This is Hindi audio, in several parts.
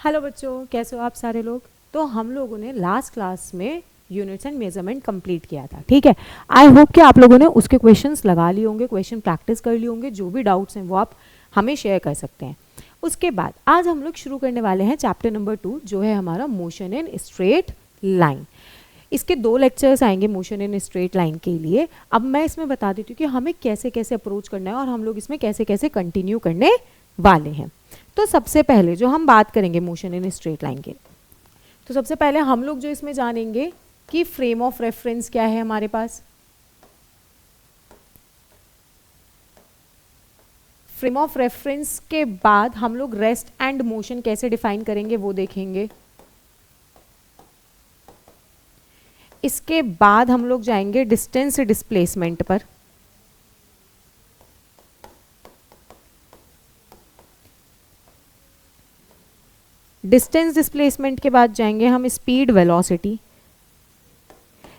हेलो बच्चों, कैसे हो आप सारे लोग। तो हम लोगों ने लास्ट क्लास में यूनिट्स एंड मेजरमेंट कंप्लीट किया था, ठीक है। आई होप कि आप लोगों ने उसके क्वेश्चंस लगा लिए होंगे, क्वेश्चन प्रैक्टिस कर लिए होंगे। जो भी डाउट्स हैं वो आप हमें शेयर कर सकते हैं। उसके बाद आज हम लोग शुरू करने वाले हैं चैप्टर नंबर 2, जो है हमारा मोशन इन स्ट्रेट लाइन। इसके 2 लेक्चर्स आएंगे मोशन इन स्ट्रेट लाइन के लिए। अब मैं इसमें बता देती हूँ कि हमें कैसे कैसे अप्रोच करना है और हम लोग इसमें कैसे कैसे कंटिन्यू करने वाले हैं। तो सबसे पहले जो हम बात करेंगे मोशन इन स्ट्रेट लाइन के, तो सबसे पहले हम लोग जो इसमें जानेंगे कि फ्रेम ऑफ रेफरेंस क्या है हमारे पास। फ्रेम ऑफ रेफरेंस के बाद हम लोग रेस्ट एंड मोशन कैसे डिफाइन करेंगे वो देखेंगे। इसके बाद हम लोग जाएंगे डिस्टेंस डिस्प्लेसमेंट पर। डिस्टेंस डिस्प्लेसमेंट के बाद जाएंगे हम स्पीड वेलोसिटी।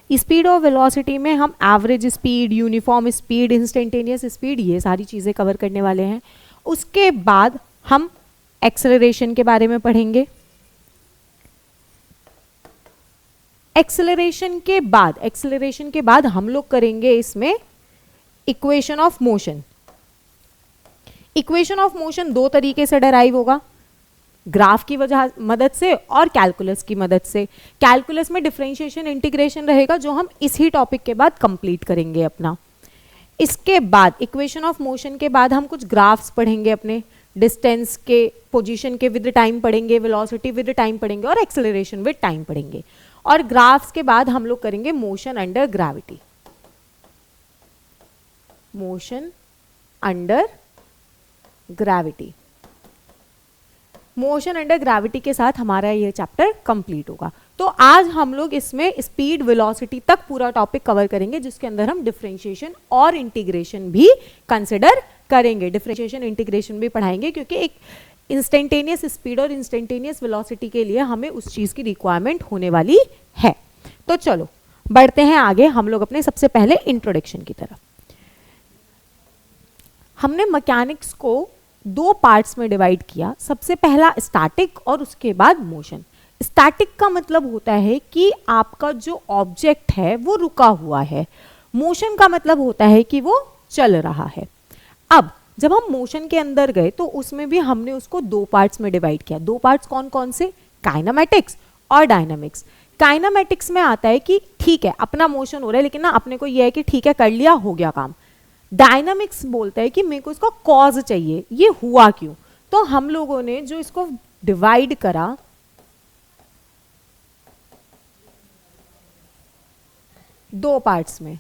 स्पीड और वेलोसिटी में हम average speed, uniform speed, instantaneous speed, ये सारी चीज़ें कवर करने वाले हैं। उसके बाद हम एक्सेलरेशन के बारे में पढ़ेंगे। एक्सेलरेशन के बाद हम लोग करेंगे इसमें equation of motion. Equation of motion 2 तरीके से डराइव होगा, ग्राफ की वजह मदद से और कैलकुलस की मदद से। कैलकुलस में डिफरेंशिएशन इंटीग्रेशन रहेगा, जो हम इसी टॉपिक के बाद कंप्लीट करेंगे अपना। इसके बाद इक्वेशन ऑफ मोशन के बाद हम कुछ ग्राफ्स पढ़ेंगे अपने। डिस्टेंस के, पोजीशन के विद टाइम पढ़ेंगे, वेलोसिटी विद टाइम पढ़ेंगे और एक्सेलरेशन विद टाइम पढ़ेंगे। और ग्राफ्स के बाद हम लोग करेंगे motion under gravity. Motion under gravity, motion under gravity के साथ हमारा ये चैप्टर कंप्लीट होगा। तो आज हम लोग इसमें स्पीड वेलोसिटी तक पूरा टॉपिक कवर करेंगे, जिसके अंदर हम डिफरेंशिएशन और इंटीग्रेशन भी कंसिडर करेंगे। डिफरेंशिएशन इंटीग्रेशन भी पढ़ाएंगे, क्योंकि एक इंस्टेंटेनियस स्पीड और इंस्टेंटेनियस वेलोसिटी के लिए हमें उस चीज़ की रिक्वायरमेंट होने वाली है। तो चलो बढ़ते हैं आगे हम लोग अपने सबसे पहले इंट्रोडक्शन की तरफ। हमने मैकेनिक्स को 2 पार्ट्स में डिवाइड किया। सबसे पहला स्टैटिक और उसके बाद मोशन। स्टैटिक का मतलब होता है कि आपका जो ऑब्जेक्ट है वो रुका हुआ है। मोशन का मतलब होता है कि वो चल रहा है। अब जब हम मोशन के अंदर गए तो उसमें भी हमने उसको 2 पार्ट्स में डिवाइड किया। 2 पार्ट्स कौन कौन से? काइनेमैटिक्स और डायनामिक्स। काइनेमैटिक्स में आता है कि ठीक है अपना मोशन हो रहा है, लेकिन ना अपने को यह है कि ठीक है कर लिया, हो गया काम। डायनामिक्स बोलता है कि मेरे को इसका कॉज चाहिए, ये हुआ क्यों। तो हम लोगों ने जो इसको डिवाइड करा, दो पार्ट्स में,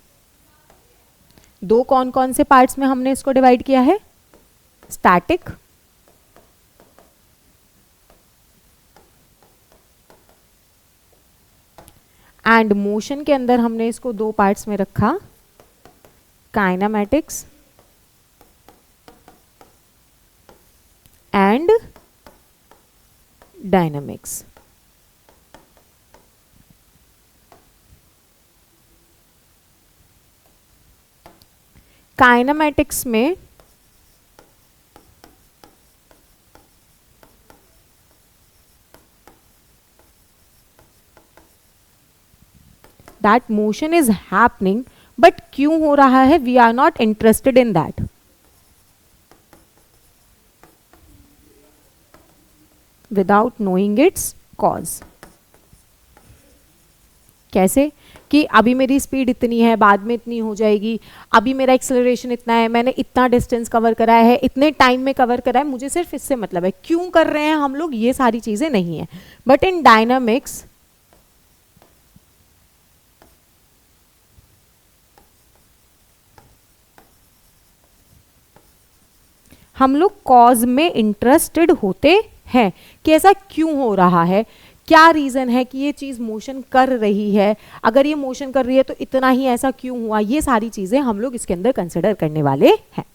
2 कौन कौन से पार्ट्स में हमने इसको डिवाइड किया है? स्टैटिक एंड मोशन के अंदर हमने इसको 2 पार्ट्स में रखा, काइनेमैटिक्स एंड डायनामिक्स। काइनेमैटिक्स में that motion is happening, but क्यों हो रहा है we are not interested in that. Without knowing its cause. कैसे? कि अभी मेरी स्पीड इतनी है, बाद में इतनी हो जाएगी, अभी मेरा एक्सेलरेशन इतना है, मैंने इतना डिस्टेंस कवर करा है, इतने टाइम में कवर करा है, मुझे सिर्फ इससे मतलब है। क्यों कर रहे हैं हम लोग, ये सारी चीजें नहीं है। बट इन डायनामिक्स हम लोग कॉज में इंटरेस्टेड होते हैं कि ऐसा क्यों हो रहा है, क्या रीजन है कि ये चीज मोशन कर रही है, अगर ये मोशन कर रही है तो इतना ही ऐसा क्यों हुआ। ये सारी चीजें हम लोग इसके अंदर कंसिडर करने वाले हैं।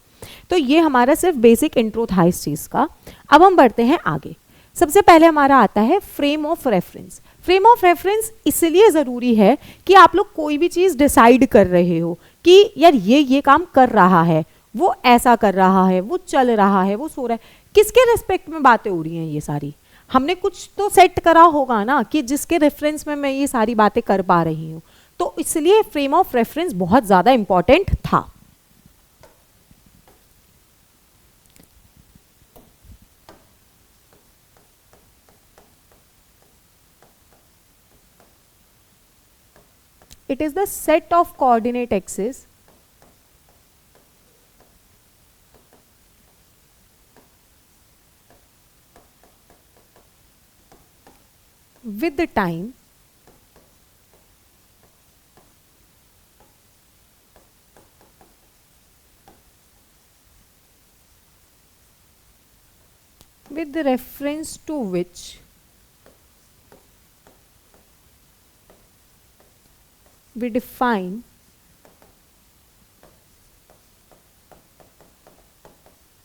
तो ये हमारा सिर्फ बेसिक इंट्रो था इस चीज का। अब हम बढ़ते हैं आगे। सबसे पहले हमारा आता है frame of reference. Frame of reference इसलिए जरूरी है कि आप लोग कोई भी चीज डिसाइड कर रहे हो कि यार ये काम कर रहा है, वो ऐसा कर रहा है, वो चल रहा है, वो सो रहा है, किसके रेस्पेक्ट में बातें हो रही हैं ये सारी। हमने कुछ तो सेट करा होगा ना कि जिसके रेफरेंस में मैं ये सारी बातें कर पा रही हूँ, तो इसलिए फ्रेम ऑफ रेफरेंस बहुत ज़्यादा इंपॉर्टेंट था। It is the set of coordinate axes with the time with the reference to which we define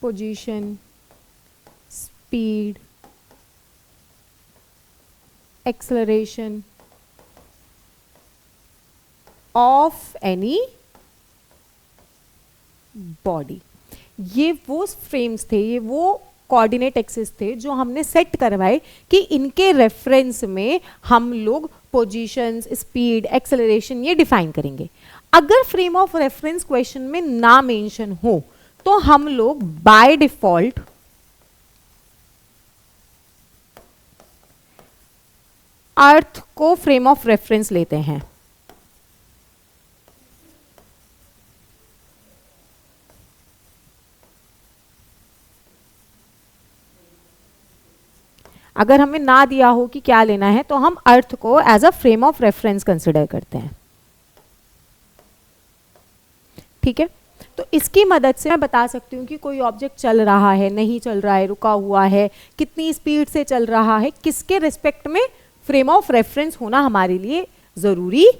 position, speed, acceleration of any body। ये वो फ्रेम्स थे, ये वो कोऑर्डिनेट एक्सिस थे जो हमने सेट करवाए कि इनके रेफरेंस में हम लोग पोजीशंस, स्पीड, एक्सेलरेशन ये डिफाइन करेंगे। अगर फ्रेम ऑफ रेफरेंस क्वेश्चन में ना मेंशन हो तो हम लोग बाय डिफॉल्ट अर्थ को फ्रेम ऑफ रेफरेंस लेते हैं। अगर हमें ना दिया हो कि क्या लेना है तो हम अर्थ को as a frame of reference consider करते हैं। ठीक है, तो इसकी मदद से मैं बता सकती हूँ कि कोई ऑब्जेक्ट चल रहा है, नहीं चल रहा है, रुका हुआ है, कितनी स्पीड से चल रहा है, किसके रिस्पेक्ट में फ्रेम ऑफ रेफरेंस होना हमारे लिए जरूरी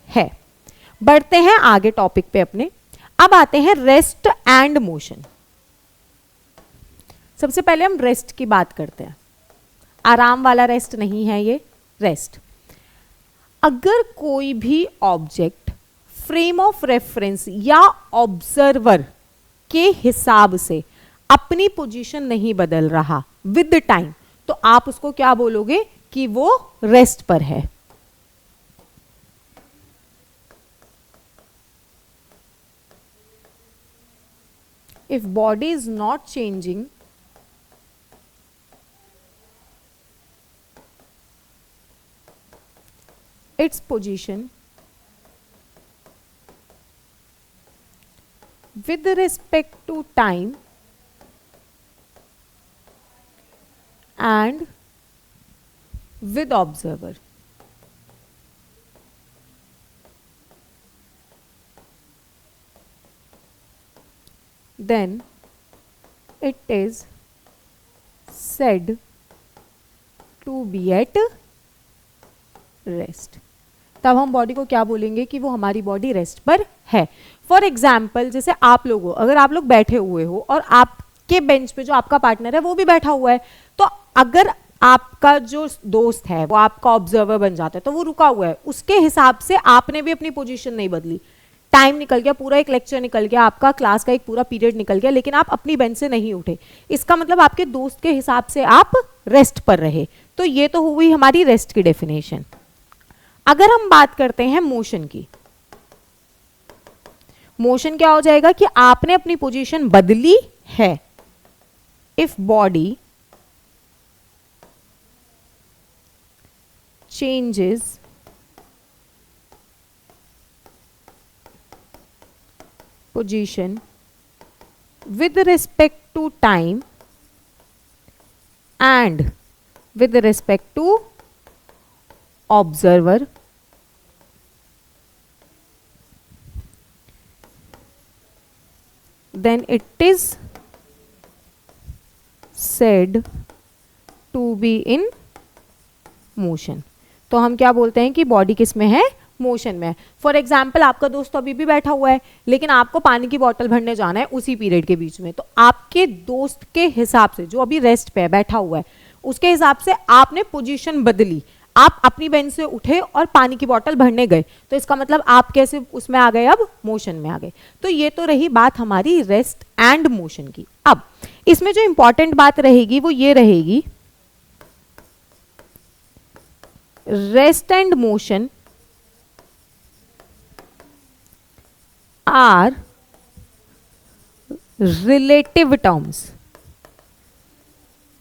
है। बढ़ते हैं आगे टॉपिक पे अपने। अब आते हैं रेस्ट एंड मोशन। सबसे पहले हम रेस्ट की बात करते हैं। आराम वाला रेस्ट नहीं है ये, रेस्ट। अगर कोई भी ऑब्जेक्ट फ्रेम ऑफ रेफरेंस या ऑब्जर्वर के हिसाब से अपनी पोजीशन नहीं बदल रहा विद द टाइम, तो आप उसको क्या बोलोगे कि वो रेस्ट पर है। If body is not changing its position with respect to time and with observer, then it is said to be at rest। तब हम बॉडी को क्या बोलेंगे कि वो हमारी बॉडी रेस्ट पर है। फॉर एग्जाम्पल, जैसे आप लोग हो, अगर आप लोग बैठे हुए हो और आपके बेंच पे जो आपका पार्टनर है वो भी बैठा हुआ है, तो अगर आपका जो दोस्त है वो आपका ऑब्जर्वर बन जाता है तो वो रुका हुआ है, उसके हिसाब से आपने भी अपनी पोजीशन नहीं बदली। टाइम निकल गया, पूरा एक लेक्चर निकल गया, आपका क्लास का एक पूरा पीरियड निकल गया, लेकिन आप अपनी बेंच से नहीं उठे, इसका मतलब आपके दोस्त के हिसाब से आप रेस्ट पर रहे। तो ये तो हुई हमारी रेस्ट की डेफिनेशन। अगर हम बात करते हैं मोशन की, मोशन क्या हो जाएगा कि आपने अपनी पोजीशन बदली है। If body changes position with respect to time and with respect to observer, then it is said to be in motion। तो हम क्या बोलते हैं कि बॉडी किस में है, मोशन में है। फॉर एग्जाम्पल, आपका दोस्त तो अभी भी बैठा हुआ है, लेकिन आपको पानी की बोतल भरने जाना है उसी पीरियड के बीच में, तो आपके दोस्त के हिसाब से जो अभी रेस्ट पे है, बैठा हुआ है, उसके हिसाब से आपने पोजीशन बदली, आप अपनी बेंच से उठे और पानी की बोतल भरने गए, तो इसका मतलब आप कैसे उसमें आ गए, अब मोशन में आ गए। तो ये तो रही बात हमारी रेस्ट एंड मोशन की। अब इसमें जो इंपॉर्टेंट बात रहेगी वो ये रहेगी rest and motion are relative terms.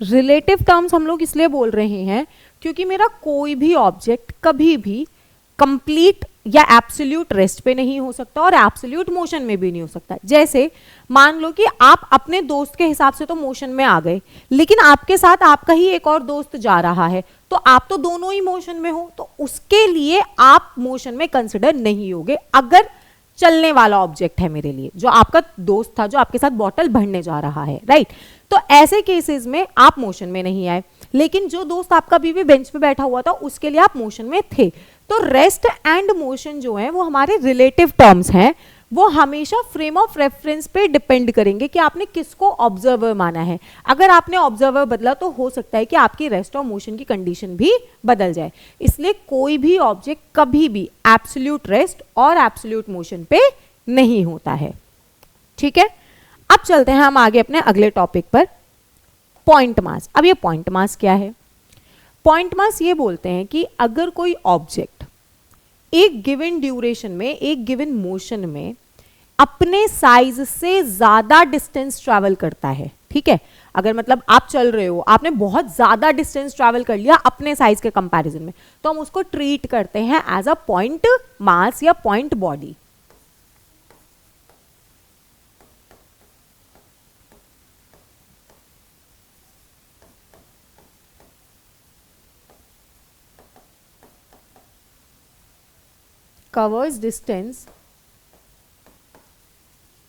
Relative terms हम लोग इसलिए बोल रहे हैं क्योंकि मेरा कोई भी ऑब्जेक्ट कभी भी कंप्लीट या एब्सोल्यूट रेस्ट पे नहीं हो सकता और एब्सोल्यूट मोशन में भी नहीं हो सकता। जैसे मान लो कि आप अपने दोस्त के हिसाब से तो मोशन में आ गए, लेकिन आपके साथ आपका ही एक और दोस्त जा रहा है, तो आप तो दोनों ही मोशन में हो, तो उसके लिए आप मोशन में कंसिडर नहीं होगे अगर चलने वाला ऑब्जेक्ट है मेरे लिए, जो आपका दोस्त था जो आपके साथ बॉटल भरने जा रहा है, राइट। तो ऐसे केसेस में आप मोशन में नहीं आए, लेकिन जो दोस्त आपका अभी भी बेंच पे बैठा हुआ था उसके लिए आप मोशन में थे। तो रेस्ट एंड मोशन जो है वो हमारे रिलेटिव टर्म्स हैं, वो हमेशा फ्रेम ऑफ रेफरेंस पे डिपेंड करेंगे कि आपने किसको ऑब्जर्वर माना है। अगर आपने ऑब्जर्वर बदला तो हो सकता है कि आपकी रेस्ट और मोशन की कंडीशन भी बदल जाए। इसलिए कोई भी ऑब्जेक्ट कभी भी एब्सोल्यूट रेस्ट और एब्सोल्यूट मोशन पे नहीं होता है, ठीक है। अब चलते हैं हम आगे अपने अगले टॉपिक पर, पॉइंट मास। अब ये पॉइंट मास क्या है? पॉइंट मास ये बोलते हैं कि अगर कोई ऑब्जेक्ट एक गिवन ड्यूरेशन में, एक गिवन मोशन में अपने साइज से ज्यादा डिस्टेंस ट्रैवल करता है, ठीक है। अगर मतलब आप चल रहे हो, आपने बहुत ज्यादा डिस्टेंस ट्रैवल कर लिया अपने साइज के कंपैरिजन में, तो हम उसको ट्रीट करते हैं एज अ पॉइंट मास या point body. covers distance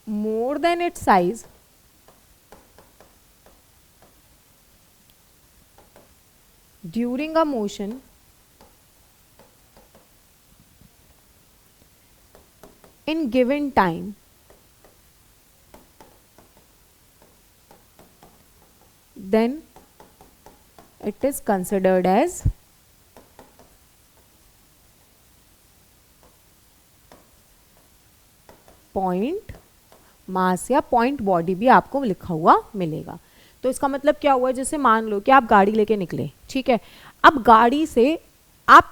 more than its size during a motion in given time, then it is considered as point mass या पॉइंट बॉडी भी आपको लिखा हुआ मिलेगा। तो इसका मतलब क्या हुआ? जैसे मान लो कि आप गाड़ी लेके निकले, ठीक है। अब गाड़ी से आप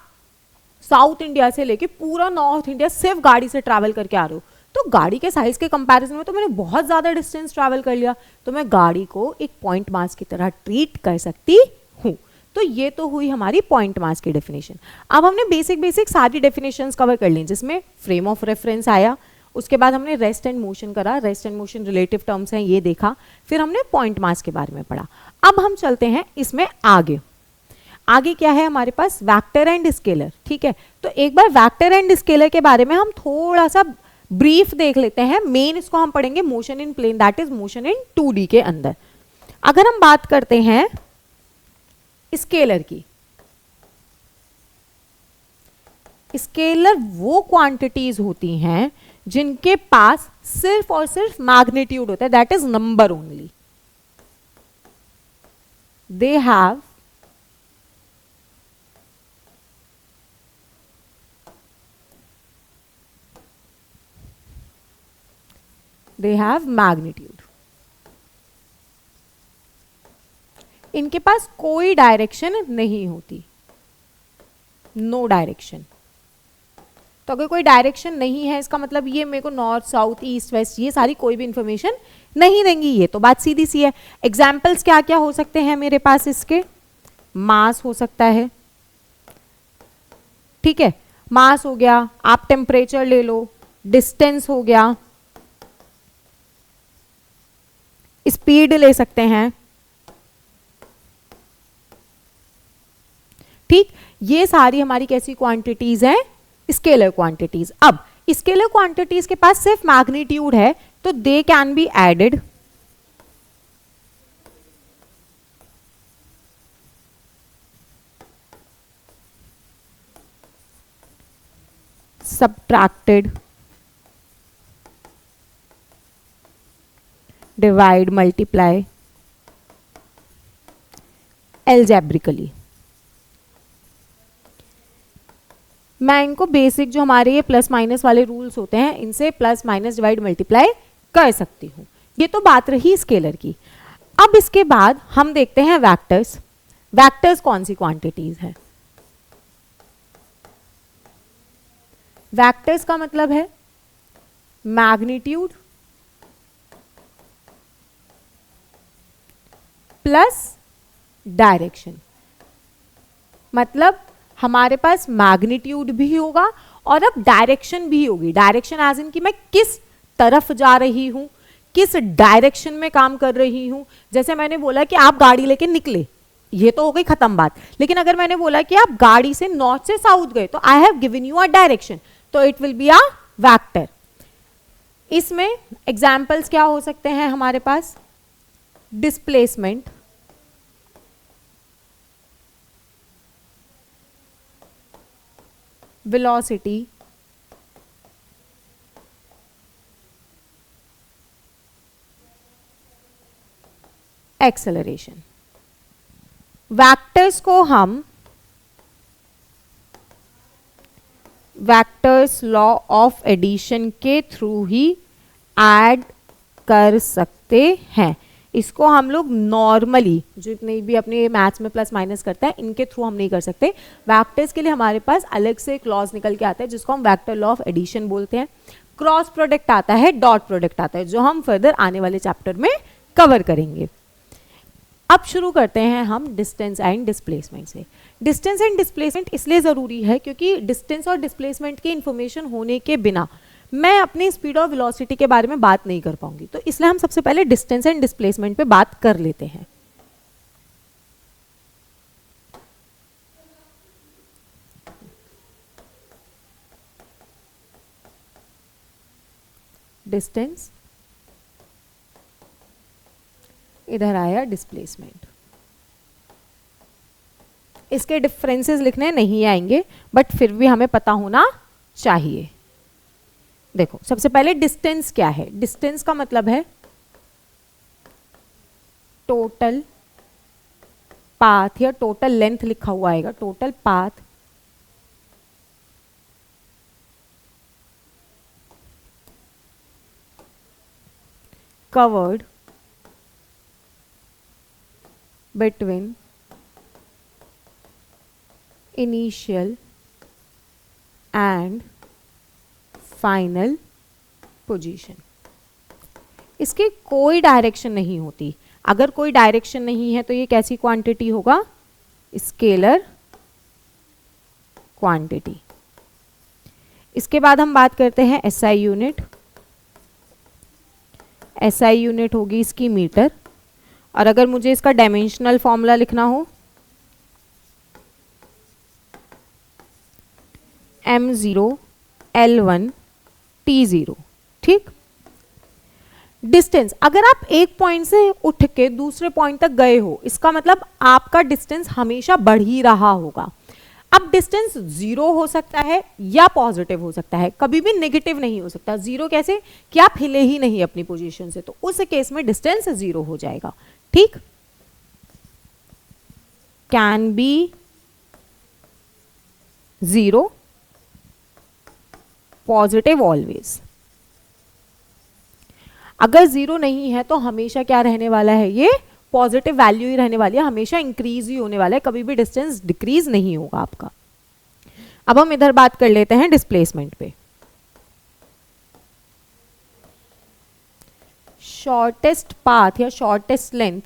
साउथ इंडिया से लेके पूरा नॉर्थ इंडिया सिर्फ गाड़ी से ट्रैवल करके आ रहे हो, तो गाड़ी के साइज के कंपैरिजन में तो मैंने बहुत ज्यादा डिस्टेंस ट्रैवल कर लिया, तो मैं गाड़ी को एक पॉइंट मास की तरह ट्रीट कर सकती हूँ। तो ये तो हुई हमारी पॉइंट मास की डेफिनेशन। अब हमने बेसिक सारी डेफिनेशंस कवर कर ली, जिसमें फ्रेम ऑफ रेफरेंस आया, उसके बाद हमने रेस्ट एंड मोशन करा, rest and motion relative terms हैं ये देखा, फिर हमने पॉइंट मास के बारे में पढ़ा। अब हम चलते हैं इसमें आगे। आगे क्या है हमारे पास? वेक्टर एंड स्केलर, ठीक है। तो एक बार वेक्टर एंड स्केलर के बारे में हम थोड़ा सा ब्रीफ देख लेते हैं। मेन इसको हम पढ़ेंगे motion in plane, that is motion in 2D के अंदर। अगर हम बात करते हैं स्केलर की, स्केलर वो क्वांटिटीज होती हैं जिनके पास सिर्फ और सिर्फ मैग्नीट्यूड होता है, that is number only. They have magnitude. इनके पास कोई डायरेक्शन नहीं होती, नो डायरेक्शन। तो अगर कोई डायरेक्शन नहीं है, इसका मतलब ये मेरे को नॉर्थ साउथ ईस्ट वेस्ट ये सारी कोई भी इंफॉर्मेशन नहीं देंगी, ये तो बात सीधी सी है। एग्जाम्पल्स क्या क्या हो सकते हैं मेरे पास? इसके मास हो सकता है, ठीक है, मास हो गया, आप टेम्परेचर ले लो, डिस्टेंस हो गया, स्पीड ले सकते हैं, ठीक। ये सारी हमारी कैसी क्वांटिटीज हैं? Scalar quantities. अब स्केलर क्वांटिटीज के पास सिर्फ मैग्नीट्यूड है, तो they can be added, subtracted, divide, multiply, algebraically। मैं इनको बेसिक जो हमारे ये प्लस माइनस वाले रूल्स होते हैं इनसे प्लस माइनस डिवाइड मल्टीप्लाई कर सकती हूँ। ये तो बात रही स्केलर की। अब इसके बाद हम देखते हैं वेक्टर्स। वेक्टर्स कौन सी क्वांटिटीज हैं? वेक्टर्स का मतलब है मैग्नीट्यूड प्लस डायरेक्शन, मतलब हमारे पास मैग्नीट्यूड भी होगा और अब डायरेक्शन भी होगी। डायरेक्शन एज इन कि मैं किस तरफ जा रही हूं, किस डायरेक्शन में काम कर रही हूं। जैसे मैंने बोला कि आप गाड़ी लेके निकले, ये तो हो गई खत्म बात। लेकिन अगर मैंने बोला कि आप गाड़ी से नॉर्थ से साउथ गए, तो I have given you a direction, तो it will be a vector. इसमें एग्जाम्पल्स क्या हो सकते हैं हमारे पास? Displacement, velocity, acceleration. वेक्टर्स को हम वेक्टर्स लॉ ऑफ एडिशन के थ्रू ही ऐड कर सकते हैं। इसको हम लोग नॉर्मली जो इतने भी अपने मैथ्स में प्लस माइनस करता है, इनके थ्रू हम नहीं कर सकते। वेक्टर्स के लिए हमारे पास अलग से क्लॉज निकल के आता है जिसको हम वेक्टर लॉ ऑफ एडिशन बोलते हैं। क्रॉस प्रोडक्ट आता है, डॉट प्रोडक्ट आता है, जो हम फर्दर आने वाले चैप्टर में कवर करेंगे। अब शुरू करते हैं हम डिस्टेंस एंड डिस्प्लेसमेंट से। डिस्टेंस एंड डिस्प्लेसमेंट इसलिए ज़रूरी है क्योंकि डिस्टेंस और डिस्प्लेसमेंट की इन्फॉर्मेशन होने के बिना मैं अपनी स्पीड और वेलोसिटी के बारे में बात नहीं कर पाऊंगी। तो इसलिए हम सबसे पहले डिस्टेंस एंड डिस्प्लेसमेंट पे बात कर लेते हैं। डिस्टेंस, इधर आया डिस्प्लेसमेंट। इसके डिफरेंसेस लिखने नहीं आएंगे, बट फिर भी हमें पता होना चाहिए। देखो, सबसे पहले डिस्टेंस क्या है? डिस्टेंस का मतलब है टोटल पाथ, या टोटल लेंथ लिखा हुआ आएगा, total path covered between initial and final position. इसकी कोई डायरेक्शन नहीं होती। अगर कोई डायरेक्शन नहीं है तो ये कैसी क्वांटिटी होगा? Scalar quantity. इसके बाद हम बात करते हैं एसआई यूनिट। एसआई यूनिट होगी इसकी मीटर। और अगर मुझे इसका डायमेंशनल फॉर्मूला लिखना हो, m0 L1 T0। ठीक। डिस्टेंस, अगर आप एक पॉइंट से उठ के दूसरे पॉइंट तक गए हो, इसका मतलब आपका डिस्टेंस हमेशा बढ़ ही रहा होगा। अब डिस्टेंस जीरो हो सकता है या पॉजिटिव हो सकता है, कभी भी नेगेटिव नहीं हो सकता। जीरो कैसे? कि आप हिले ही नहीं अपनी पोजीशन से, तो उस केस में डिस्टेंस जीरो हो जाएगा। ठीक। Can be zero, positive always. अगर जीरो नहीं है तो हमेशा क्या रहने वाला है? ये पॉजिटिव वैल्यू ही रहने वाली है, हमेशा इंक्रीज ही होने वाला है, कभी भी डिस्टेंस डिक्रीज नहीं होगा आपका। अब हम इधर बात कर लेते हैं डिस्प्लेसमेंट पे। शॉर्टेस्ट पाथ या shortest length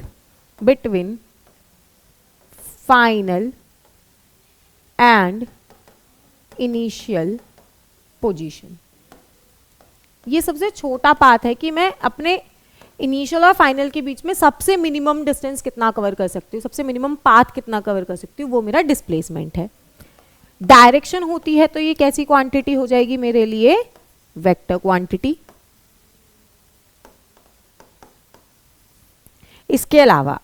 between final and initial position. ये सबसे छोटा पाथ है कि मैं अपने इनिशियल और फाइनल के बीच में सबसे मिनिमम डिस्टेंस कितना कवर कर सकती हूँ, सबसे मिनिमम पाथ कितना कवर कर सकती हूँ, वो मेरा डिस्प्लेसमेंट है। डायरेक्शन होती है तो ये कैसी क्वांटिटी हो जाएगी मेरे लिए? Vector quantity. इसके अलावा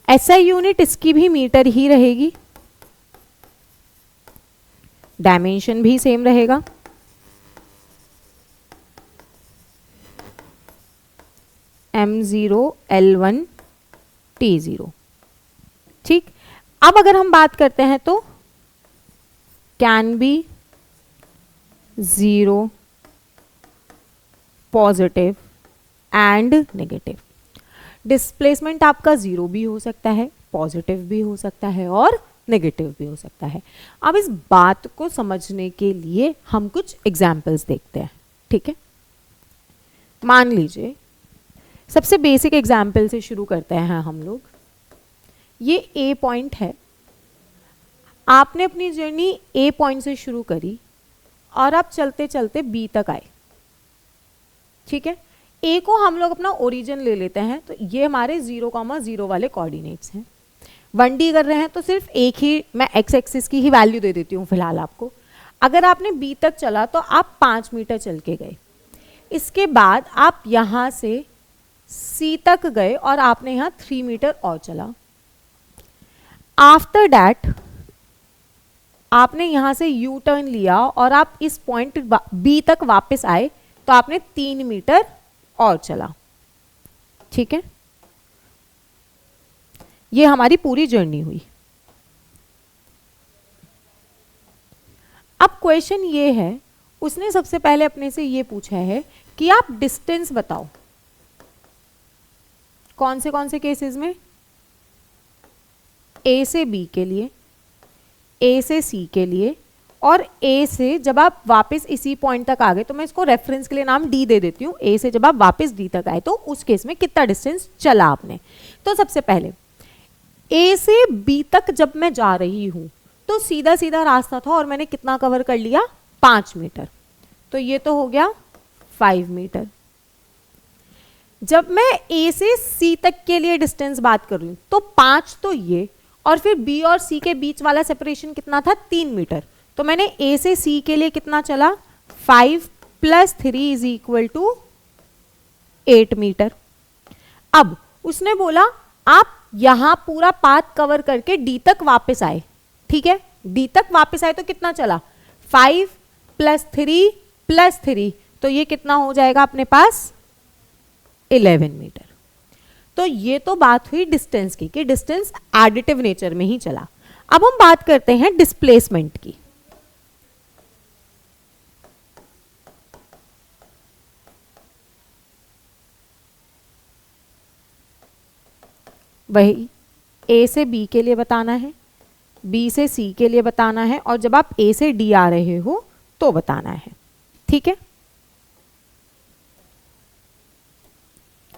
एसआई यूनिट इसकी भी मीटर ही रहेगी, डायमेंशन भी सेम रहेगा। m0 L1 T0। ठीक। अब अगर हम बात करते हैं तो can be zero, positive and negative. Displacement आपका जीरो भी हो सकता है, पॉजिटिव भी हो सकता है और नेगेटिव भी हो सकता है। अब इस बात को समझने के लिए हम कुछ एग्जाम्पल्स देखते हैं, ठीक है। मान लीजिए सबसे बेसिक एग्जाम्पल से शुरू करते हैं हम लोग। ये ए पॉइंट है, आपने अपनी जर्नी ए पॉइंट से शुरू करी और आप चलते चलते बी तक आए, ठीक है। ए को हम लोग अपना ओरिजिन ले लेते हैं, तो ये हमारे 0,0 वाले कोऑर्डिनेट्स हैं। 1D कर रहे हैं तो सिर्फ एक ही मैं एक्स एक्सिस की ही वैल्यू दे देती हूँ फिलहाल आपको। अगर आपने बी तक चला तो आप 5 मीटर चल के गए, इसके बाद आप यहाँ से सी तक गए और आपने यहाँ 3 मीटर और चला। आफ्टर दैट आपने यहाँ से यू टर्न लिया और आप इस पॉइंट बी तक वापस आए, तो आपने 3 मीटर और चला, ठीक है। ये हमारी पूरी जर्नी हुई। अब क्वेश्चन ये है, उसने सबसे पहले अपने से ये पूछा है कि आप डिस्टेंस बताओ। कौन से केसेस में? ए से बी के लिए, ए से सी के लिए, और ए से जब आप वापस इसी पॉइंट तक आ गए, तो मैं इसको रेफरेंस के लिए नाम डी दे देती हूँ। ए से जब आप वापस डी तक आए तो उस केस में कितना डिस्टेंस चला आपने। तो सबसे पहले ए से बी तक जब मैं जा रही हूं तो सीधा सीधा रास्ता था और मैंने कितना कवर कर लिया? 5 मीटर। तो ये तो हो गया 5 मीटर। जब मैं ए से सी तक के लिए डिस्टेंस बात कर रही हूं तो 5 तो ये, और फिर बी और सी के बीच वाला सेपरेशन कितना था? 3 मीटर। तो मैंने ए से सी के लिए कितना चला? 5 + 3 = 8 मीटर। अब उसने बोला आप यहां पूरा पाथ कवर करके डी तक वापस आए, ठीक है। डी तक वापस आए तो कितना चला? 5 + 3 + 3, तो ये कितना हो जाएगा अपने पास? 11 मीटर। तो ये तो बात हुई डिस्टेंस की कि डिस्टेंस एडिटिव नेचर में ही चला। अब हम बात करते हैं डिस्प्लेसमेंट की। वही ए से बी के लिए बताना है, बी से सी के लिए बताना है, और जब आप ए से डी आ रहे हो तो बताना है, ठीक है।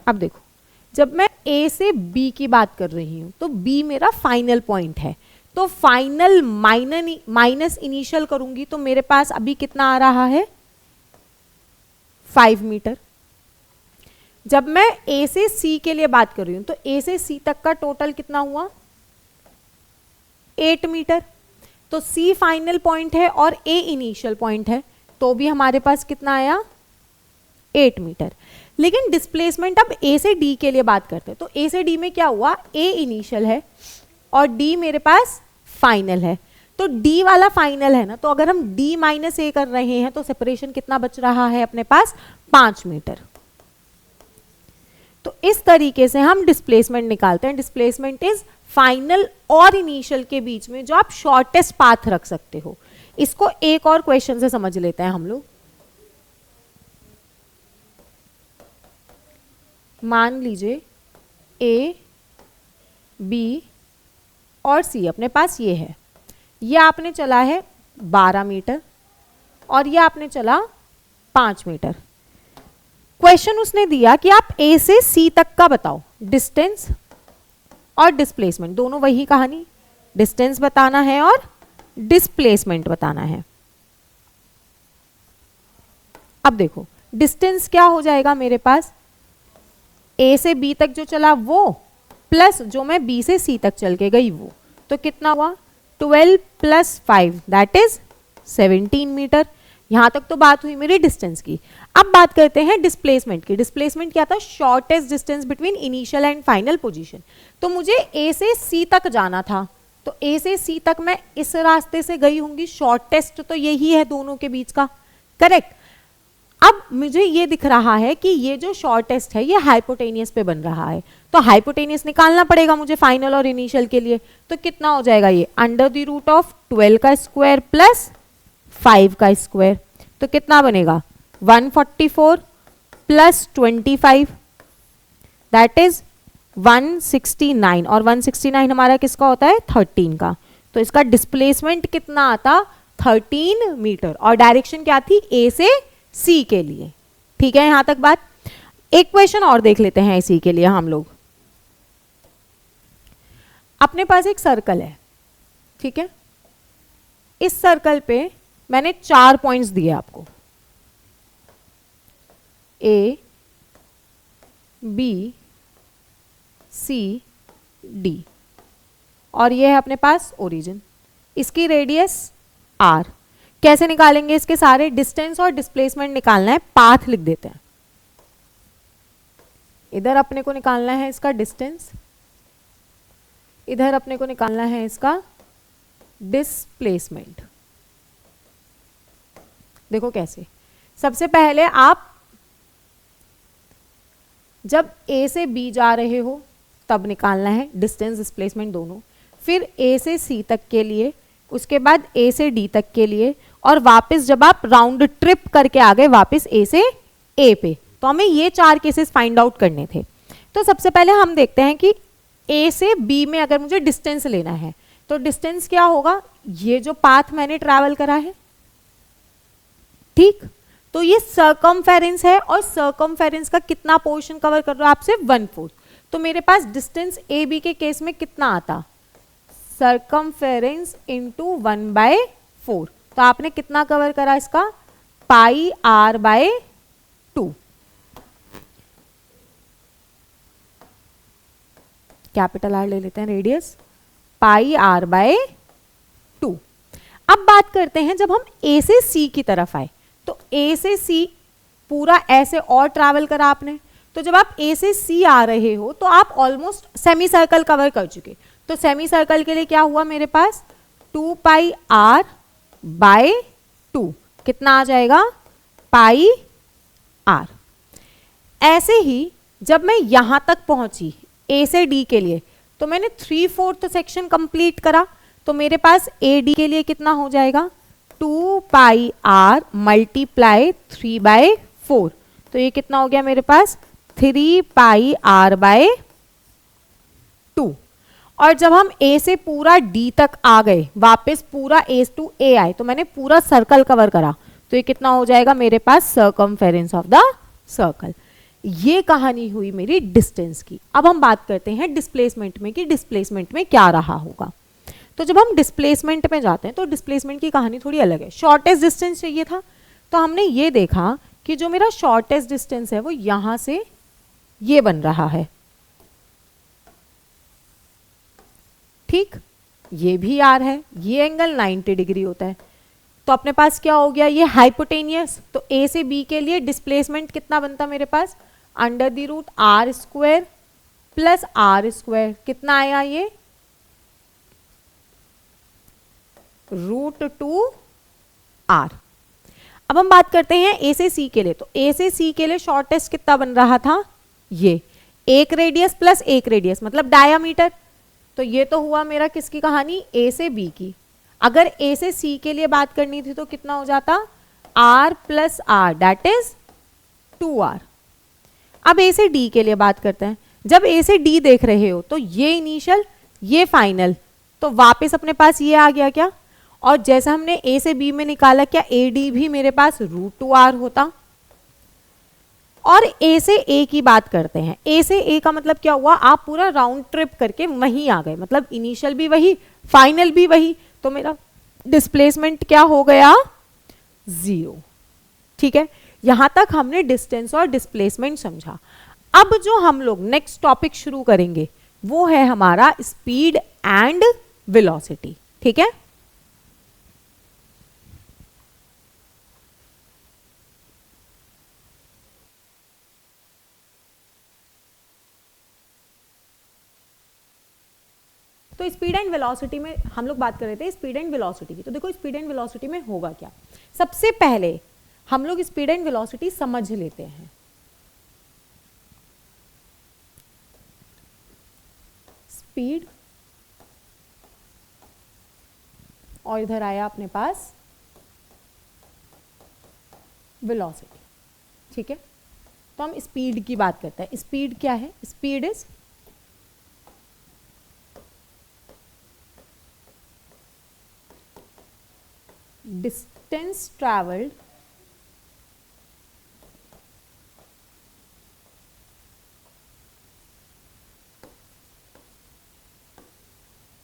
अब देखो, जब मैं ए से बी की बात कर रही हूं तो बी मेरा फाइनल पॉइंट है, तो फाइनल माइनस इनिशियल करूंगी तो मेरे पास अभी कितना आ रहा है? 5 मीटर। जब मैं ए से सी के लिए बात कर रही हूं तो ए से सी तक का टोटल कितना हुआ? 8 मीटर। तो सी फाइनल पॉइंट है और ए इनिशियल पॉइंट है, तो भी हमारे पास कितना आया? 8 मीटर। लेकिन डिस्प्लेसमेंट अब ए से डी के लिए बात करते हैं, तो ए से डी में क्या हुआ? ए इनिशियल है और डी मेरे पास फाइनल है, तो डी वाला फाइनल है ना, तो अगर हम डी - ए कर रहे हैं तो सेपरेशन कितना बच रहा है अपने पास? 5 मीटर। तो इस तरीके से हम डिस्प्लेसमेंट निकालते हैं। डिस्प्लेसमेंट इज फाइनल और इनिशियल के बीच में जो आप शॉर्टेस्ट पाथ रख सकते हो। इसको एक और क्वेश्चन से समझ लेते हैं हम लोग। मान लीजिए ए, बी और सी अपने पास ये है, ये आपने चला है 12 मीटर और ये आपने चला 5 मीटर। क्वेश्चन उसने दिया कि आप ए से सी तक का बताओ, डिस्टेंस और डिस्प्लेसमेंट, दोनों वही कहानी, डिस्टेंस बताना है और डिस्प्लेसमेंट बताना है। अब देखो डिस्टेंस क्या हो जाएगा मेरे पास? ए से बी तक जो चला वो प्लस जो मैं बी से सी तक चल के गई वो, तो कितना हुआ? 12 + 5 दैट इज 17 मीटर। यहां तक तो बात हुई मेरी डिस्टेंस की। अब बात करते हैं डिस्प्लेसमेंट की। डिस्प्लेसमेंट क्या था? Shortest distance between initial and final position. तो मुझे ए से सी तक जाना था, तो ए से सी तक मैं इस रास्ते से गई होंगी, शॉर्टेस्ट तो यही है दोनों के बीच का, करेक्ट। अब मुझे ये दिख रहा है कि ये जो शॉर्टेस्ट है ये हाइपोटेनियस पे बन रहा है, तो हाइपोटेनियस निकालना पड़ेगा मुझे फाइनल और इनिशियल के लिए। तो कितना हो जाएगा ये? √12 का स्क्वायर प्लस 5 का स्क्वायर, तो कितना बनेगा? 144 + 25 दैट इज 169, और 169 हमारा किसका होता है? 13 का। तो इसका डिस्प्लेसमेंट कितना आता, 13 मीटर, और डायरेक्शन क्या थी, ए से सी के लिए। ठीक है, यहां तक बात। एक क्वेश्चन और देख लेते हैं इसी के लिए हम लोग। अपने पास एक सर्कल है, ठीक है, इस सर्कल पे मैंने 4 पॉइंट्स दिए आपको, ए बी सी डी, और ये है अपने पास ओरिजिन, इसकी रेडियस आर। कैसे निकालेंगे इसके सारे, डिस्टेंस और डिस्प्लेसमेंट निकालना है, पाथ लिख देते हैं। इधर अपने को निकालना है इसका डिस्टेंस, इधर अपने को निकालना है इसका डिस्प्लेसमेंट। देखो कैसे, सबसे पहले आप जब ए से बी जा रहे हो तब निकालना है डिस्टेंस डिस्प्लेसमेंट दोनों, फिर ए से सी तक के लिए, उसके बाद ए से डी तक के लिए, और वापस जब आप राउंड ट्रिप करके आ गए वापस ए से ए पे, तो हमें ये 4 केसेस फाइंड आउट करने थे। तो सबसे पहले हम देखते हैं कि ए से बी में अगर मुझे डिस्टेंस लेना है तो डिस्टेंस क्या होगा, ये जो पाथ मैंने ट्रैवल करा है, ठीक, तो ये सर्कमफेरेंस है, और सर्कमफेरेंस का कितना पोर्शन कवर कर रहा है आपसे, 1/4। तो मेरे पास डिस्टेंस ए बी के केस में कितना आता, सर्कमफेरेंस इंटू 1/4। तो आपने कितना कवर करा इसका, पाई आर बाय 2। कैपिटल आर ले लेते हैं, रेडियस पाई आर बाय 2। अब बात करते हैं जब हम ए से सी की तरफ आए, तो ए से सी पूरा ऐसे और ट्रैवल करा आपने, तो जब आप ए से सी आ रहे हो तो आप ऑलमोस्ट सेमी सर्कल कवर कर चुके। तो सेमी सर्कल के लिए क्या हुआ मेरे पास, 2 पाई आर बाय 2, कितना आ जाएगा, पाई आर। ऐसे ही जब मैं यहां तक पहुंची ए से डी के लिए, तो मैंने 3/4 सेक्शन कंप्लीट करा, तो मेरे पास ए डी के लिए कितना हो जाएगा, 2 पाई आर मल्टीप्लाई 3/4। तो ये कितना हो गया मेरे पास, 3 पाई आर बाय 2। और जब हम ए से पूरा डी तक आ गए, वापस पूरा ए टू ए आए, तो मैंने पूरा सर्कल कवर करा, तो ये कितना हो जाएगा मेरे पास, सर्कमफेरेंस ऑफ द सर्कल। ये कहानी हुई मेरी डिस्टेंस की। अब हम बात करते हैं डिस्प्लेसमेंट में कि डिस्प्लेसमेंट में क्या रहा होगा। तो जब हम डिस्प्लेसमेंट में जाते हैं तो डिस्प्लेसमेंट की कहानी थोड़ी अलग है। शॉर्टेस्ट डिस्टेंस चाहिए था, तो हमने ये देखा कि जो मेरा शॉर्टेस्ट डिस्टेंस है वो यहां से ये बन रहा है, ठीक, ये भी आर है, ये एंगल 90 डिग्री होता है, तो अपने पास क्या हो गया, ये हाइपोटेनियस। तो ए से बी के लिए डिस्प्लेसमेंट कितना बनता मेरे पास, √r² प्लस r², कितना आया ये, √2r। अब हम बात करते हैं ए से सी के लिए, तो ए से सी के लिए शॉर्टेस्ट कितना बन रहा था, ये एक रेडियस प्लस एक रेडियस मतलब डायामीटर। तो ये तो हुआ मेरा किसकी कहानी, ए से बी की। अगर ए से सी के लिए बात करनी थी तो कितना हो जाता, r plus r that is 2r। अब ए से डी के लिए बात करते हैं। जब ए से डी देख रहे हो तो ये इनिशियल ये फाइनल, तो वापस अपने पास ये आ गया क्या, और जैसा हमने ए से बी में निकाला, क्या ए डी भी मेरे पास √2r होता। और ए से ए की बात करते हैं, ए से ए का मतलब क्या हुआ, आप पूरा राउंड ट्रिप करके वहीं आ गए, मतलब इनिशियल भी वही फाइनल भी वही, तो मेरा डिस्प्लेसमेंट क्या हो गया, 0। ठीक है, यहां तक हमने डिस्टेंस और डिस्प्लेसमेंट समझा। अब जो हम लोग नेक्स्ट टॉपिक शुरू करेंगे वो है हमारा स्पीड एंड वेलोसिटी। ठीक है, तो स्पीड एंड वेलोसिटी में हम लोग बात कर रहे थे स्पीड एंड वेलोसिटी की। तो देखो स्पीड एंड वेलोसिटी में होगा क्या, सबसे पहले हम लोग स्पीड एंड वेलोसिटी समझ लेते हैं। स्पीड और इधर आया अपने पास वेलोसिटी। ठीक है, तो हम स्पीड की बात करते हैं। स्पीड क्या है, स्पीड इज डिस्टेंस ट्रैवल्ड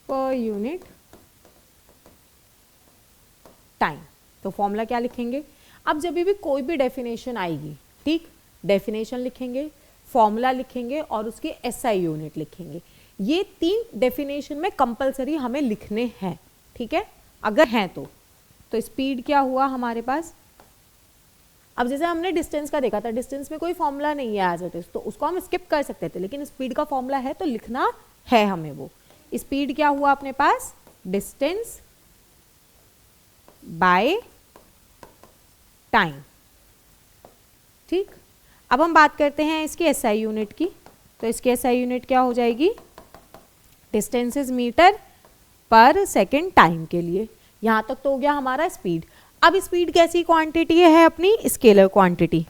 पर यूनिट टाइम। तो फॉर्मूला क्या लिखेंगे? अब जब भी कोई भी डेफिनेशन आएगी, ठीक, डेफिनेशन लिखेंगे, फॉर्मूला लिखेंगे और उसकी एसआई यूनिट लिखेंगे। ये 3 डेफिनेशन में कंपलसरी हमें लिखने हैं, ठीक है, अगर हैं तो स्पीड क्या हुआ हमारे पास? अब जैसे हमने डिस्टेंस का देखा था, डिस्टेंस में कोई फॉर्मूला नहीं है एज इट इज, तो उसको हम स्किप कर सकते थे, लेकिन स्पीड का फॉर्मूला है तो लिखना है हमें। वो स्पीड क्या हुआ अपने पास? डिस्टेंस बाय टाइम, ठीक। अब हम बात करते हैं इसकी एसआई यूनिट की। तो इसकी एसआई यूनिट क्या हो जाएगी? डिस्टेंस इज मीटर पर सेकेंड टाइम के लिए। यहां तक तो हो गया हमारा स्पीड। अब स्पीड कैसी क्वांटिटी है? अपनी स्केलर क्वांटिटी,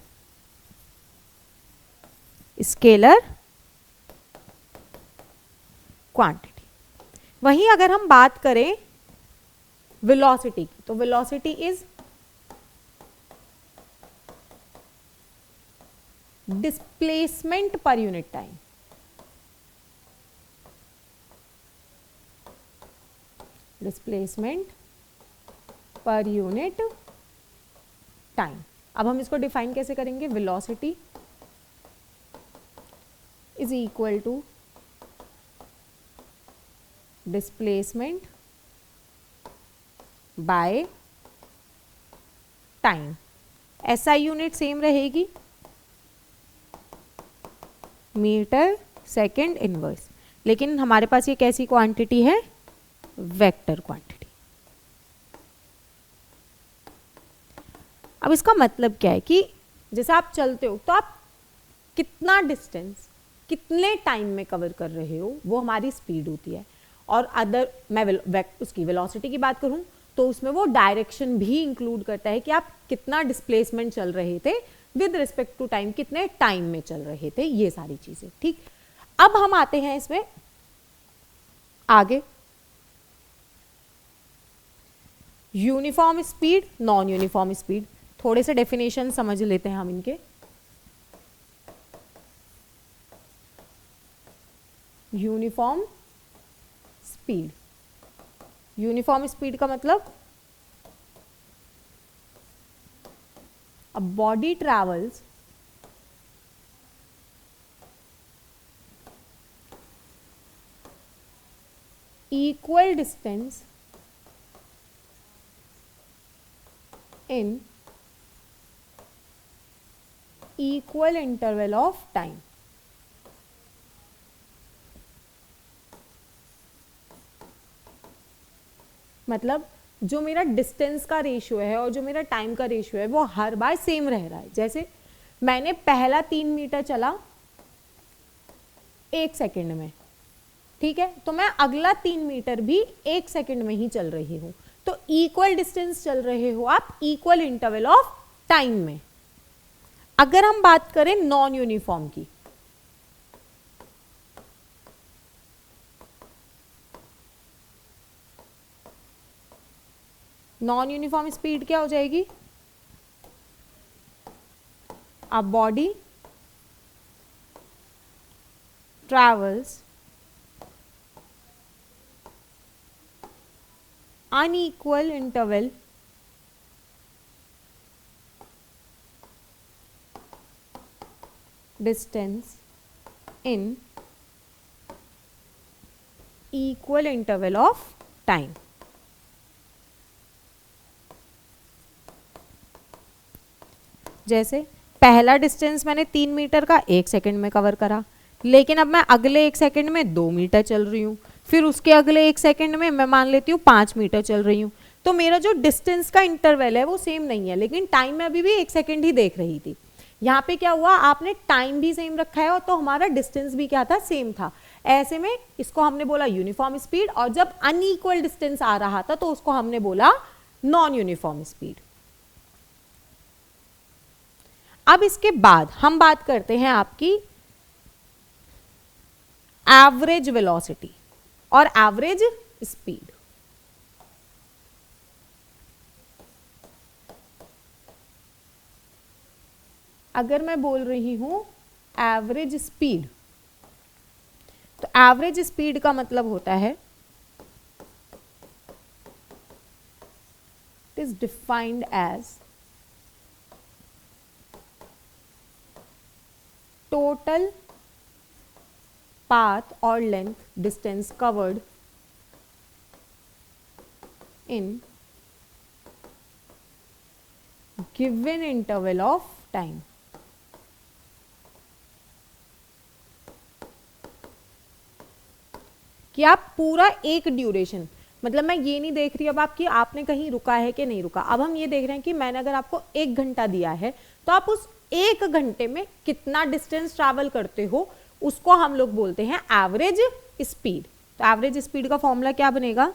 स्केलर क्वांटिटी। वहीं अगर हम बात करें वेलोसिटी की, तो velocity is displacement per unit time. Displacement per unit time. अब हम इसको डिफाइन कैसे करेंगे? Velocity is equal to displacement by time. SI unit same रहेगी, मीटर सेकेंड इनवर्स, लेकिन हमारे पास ये कैसी क्वांटिटी है? Vector quantity. अब इसका मतलब क्या है कि जैसे आप चलते हो तो आप कितना डिस्टेंस कितने टाइम में कवर कर रहे हो, वो हमारी स्पीड होती है। और अदर मैं उसकी वेलोसिटी की बात करूं तो उसमें वो डायरेक्शन भी इंक्लूड करता है कि आप कितना डिस्प्लेसमेंट चल रहे थे विद रिस्पेक्ट टू टाइम, कितने टाइम में चल रहे थे, ये सारी चीजें, ठीक। अब हम आते हैं इसमें आगे, uniform speed, non uniform speed. थोड़े से डेफिनेशन समझ लेते हैं हम इनके। यूनिफॉर्म स्पीड, यूनिफॉर्म स्पीड का मतलब a body travels equal distance in equal interval of time। मतलब जो मेरा डिस्टेंस का रेशियो है और जो मेरा टाइम का रेशियो है वो हर बार सेम रह रहा है। जैसे मैंने पहला 3 मीटर चला 1 सेकंड में, ठीक है, तो मैं अगला 3 मीटर भी 1 सेकंड में ही चल रही हूं। तो इक्वल डिस्टेंस चल रहे हो आप इक्वल इंटरवल ऑफ टाइम में। अगर हम बात करें नॉन यूनिफॉर्म की, नॉन यूनिफॉर्म स्पीड क्या हो जाएगी? A body travels unequal interval distance in equal interval of time. जैसे पहला डिस्टेंस मैंने 3 मीटर का 1 सेकंड में कवर करा, लेकिन अब मैं अगले 1 सेकंड में 2 मीटर चल रही हूँ, फिर उसके अगले 1 सेकंड में मैं मान लेती हूँ 5 मीटर चल रही हूँ। तो मेरा जो डिस्टेंस का इंटरवल है वो सेम नहीं है, लेकिन टाइम में अभी भी 1 सेकंड ही देख रही थी। यहाँ पे क्या हुआ, आपने टाइम भी सेम रखा है और तो हमारा डिस्टेंस भी क्या था, सेम था। ऐसे में इसको हमने बोला यूनिफॉर्म स्पीड, और जब अनइक्वल डिस्टेंस आ रहा था तो उसको हमने बोला नॉन यूनिफॉर्म स्पीड। अब इसके बाद हम बात करते हैं आपकी एवरेज वेलोसिटी और एवरेज स्पीड। अगर मैं बोल रही हूं एवरेज स्पीड, तो एवरेज स्पीड का मतलब होता है it is defined as total path or length distance covered in given interval of time. कि आप पूरा एक ड्यूरेशन, मतलब मैं ये नहीं देख रही अब आपकी आपने कहीं रुका है कि नहीं रुका, अब हम ये देख रहे हैं कि मैंने अगर आपको 1 घंटा दिया है तो आप उस 1 घंटे में कितना डिस्टेंस ट्रैवल करते हो, उसको हम लोग बोलते हैं एवरेज स्पीड। तो एवरेज स्पीड का फॉर्मूला क्या बनेगा,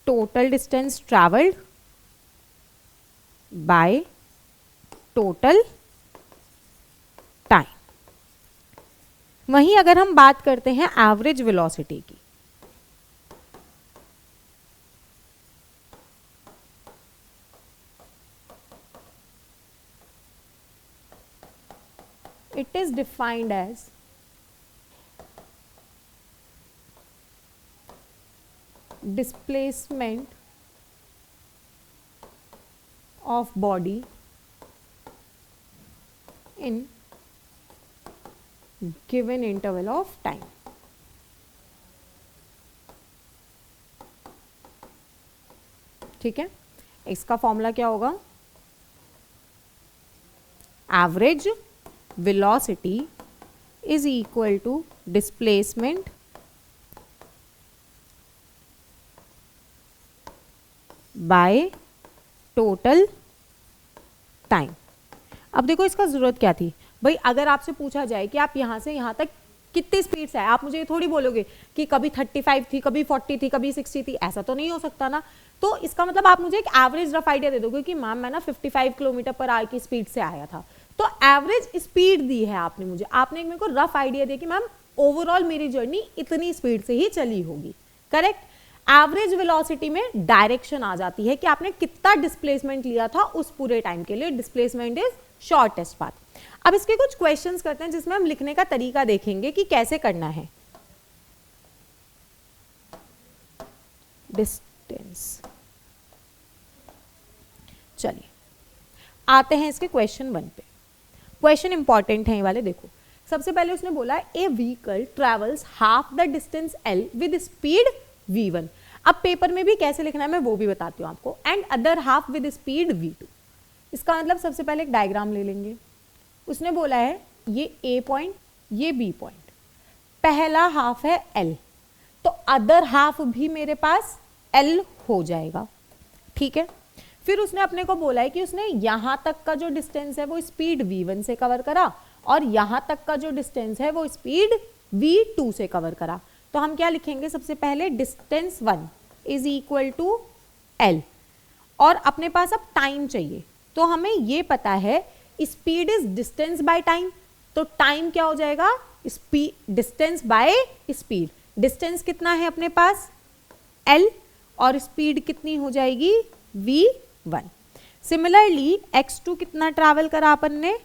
total distance travelled bye total time. वहीं अगर हम बात करते हैं एवरेज वेलोसिटी की, it is defined as displacement of body in given interval of time। ठीक है, इसका फॉर्मूला क्या होगा, average velocity is equal to displacement by total time। अब देखो इसका जरूरत क्या थी भाई, अगर आपसे पूछा जाए कि आप यहां से यहां तक कितनी स्पीड से आए, आप मुझे ये थोड़ी बोलोगे कि कभी 35 थी, कभी 40 थी, कभी 60 थी, ऐसा तो नहीं हो सकता ना। तो इसका मतलब आप मुझे एक एवरेज रफ आइडिया दे दोगे कि मैम मैं ना 55 किलोमीटर पर आवर की स्पीड से आया था, तो एवरेज स्पीड दी है आपने मुझे, आपने मेरे को रफ आइडिया दिया कि मैम ओवरऑल मेरी जर्नी इतनी स्पीड से ही चली होगी, करेक्ट। एवरेज वेलोसिटी में डायरेक्शन आ जाती है कि आपने कितना डिस्प्लेसमेंट लिया था उस पूरे टाइम के लिए, डिस्प्लेसमेंट इज शॉर्टेस्ट पाथ। अब इसके कुछ क्वेश्चंस करते हैं जिसमें हम लिखने का तरीका देखेंगे कि कैसे करना है। डिस्टेंस, चलिए आते हैं इसके क्वेश्चन 1 पे। क्वेश्चन इंपॉर्टेंट है ये वाले, देखो सबसे पहले उसने बोला a vehicle travels half the distance L with speed v1। अब पेपर में भी कैसे लिखना है मैं वो भी बताती हूँ आपको, and other half with speed v2। इसका मतलब सबसे पहले एक डायग्राम ले लेंगे। उसने बोला है ये ए पॉइंट, ये बी पॉइंट, पहला हाफ है एल, तो अदर हाफ भी मेरे पास एल हो जाएगा, ठीक है। फिर उसने अपने को बोला है कि उसने यहां तक का जो डिस्टेंस है वो स्पीड v1 से कवर करा और यहां तक का जो डिस्टेंस है वो स्पीड v2 से कवर करा। तो हम क्या लिखेंगे, सबसे पहले distance 1 is equal to L, और अपने पास अब टाइम चाहिए, तो हमें ये पता है speed is distance by time, तो टाइम क्या हो जाएगा, speed distance by speed. Distance कितना है अपने पास एल और स्पीड कितनी हो जाएगी v1। सिमिलरली x2 कितना ट्रैवल करा अपन ने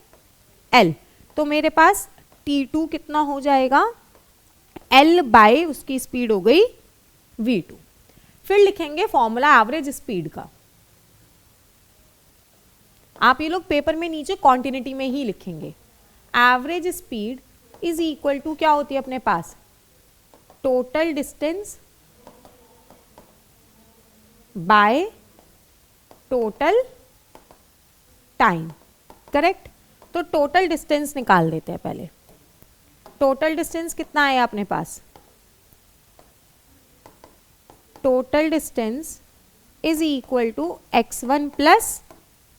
l, तो मेरे पास t2 कितना हो जाएगा l बाय उसकी स्पीड हो गई v2। फिर लिखेंगे फॉर्मूला एवरेज स्पीड का, आप ये लोग पेपर में नीचे कॉन्टिन्यूटी में ही लिखेंगे। Average speed is equal to क्या होती है अपने पास, total distance by total time, correct. तो टोटल डिस्टेंस निकाल देते हैं पहले। टोटल डिस्टेंस कितना आया अपने पास, total distance is equal to x1 plus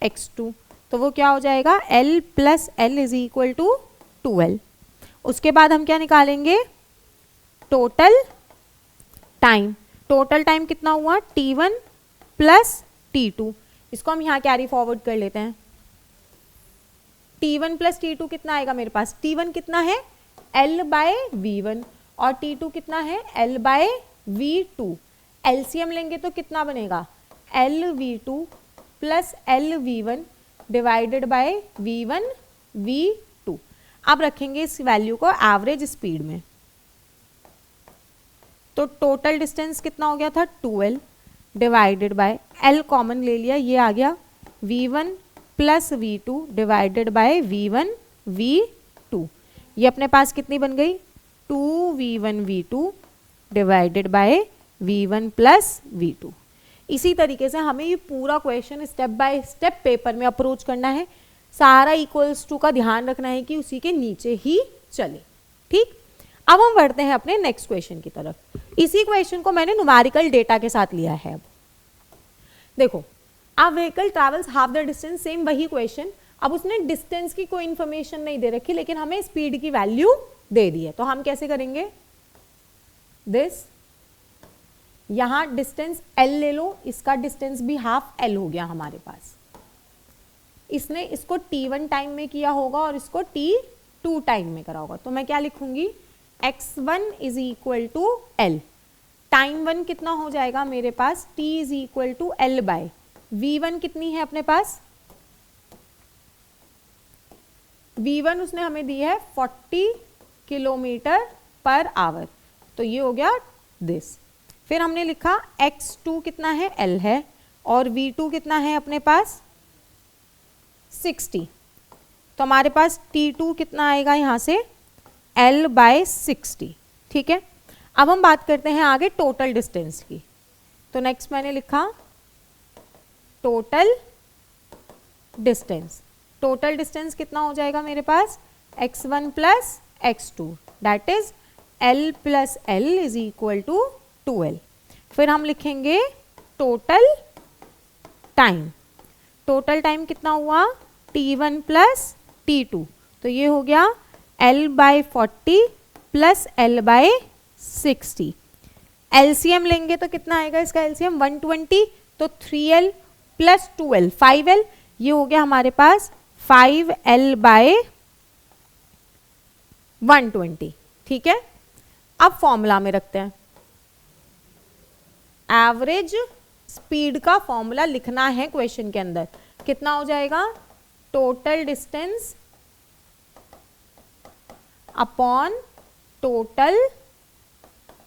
x2, तो वो क्या हो जाएगा l plus l is equal to 2l। उसके बाद हम क्या निकालेंगे, टोटल टाइम। टोटल टाइम कितना हुआ t1 प्लस t2, इसको हम यहाँ कैरी फॉरवर्ड कर लेते हैं। t1 प्लस t2 कितना आएगा मेरे पास, t1 कितना है l बाय v1 और T2 कितना है L/V2। एलसीएम लेंगे तो कितना बनेगा LV2 plus LV1 divided by V1 V2। अब रखेंगे इस वैल्यू को एवरेज स्पीड में, तो टोटल डिस्टेंस कितना हो गया था 2L divided by L common ले लिया, ये आ गया V1 plus V2 divided by V1 V2। ये अपने पास कितनी बन गई 2V1 V2 divided by V1 plus V2। इसी तरीके से हमें ये पूरा question step by step paper में अप्रोच करना है। सारा इक्वल्स टू का ध्यान रखना है कि उसी के नीचे ही चले। ठीक, अब हम बढ़ते हैं अपने नेक्स्ट क्वेश्चन की तरफ। इसी क्वेश्चन को मैंने न्यूमेरिकल डेटा के साथ लिया है। अब देखो, a vehicle travels half the distance, same वही क्वेश्चन। अब उसने डिस्टेंस की कोई इंफॉर्मेशन नहीं दे रखी, लेकिन हमें स्पीड की वैल्यू दे दी है। तो हम कैसे करेंगे, दिस यहां डिस्टेंस L ले लो, इसका डिस्टेंस भी हाफ L हो गया हमारे पास। इसने इसको T1 टाइम में किया होगा और इसको T2 टाइम में करा होगा। तो मैं क्या लिखूंगी x1 is equal to L। Time 1 कितना हो जाएगा मेरे पास T is equal to L by V1 कितनी है अपने पास, V1 उसने हमें दी है 40 किलोमीटर पर आवर। तो ये हो गया दिस। फिर हमने लिखा x2 कितना है L है और V2 कितना है अपने पास 60। तो हमारे पास T2 कितना आएगा यहाँ से L बाय 60। ठीक है, अब हम बात करते हैं आगे टोटल डिस्टेंस की। तो नेक्स्ट मैंने लिखा टोटल डिस्टेंस। टोटल डिस्टेंस कितना हो जाएगा मेरे पास x1 plus x2 that is L plus L is equal to 2L। फिर हम लिखेंगे टोटल टाइम। टोटल टाइम कितना हुआ T1 प्लस T2। तो ये हो गया L by 40 plus L by 60। LCM लेंगे तो कितना आएगा इसका एलसीएम 120। तो 3L प्लस 2L 5L, ये हो गया हमारे पास 5L बाय 120। ठीक है, अब फॉर्मूला में रखते हैं। एवरेज स्पीड का फॉर्मूला लिखना है क्वेश्चन के अंदर। कितना हो जाएगा total distance upon total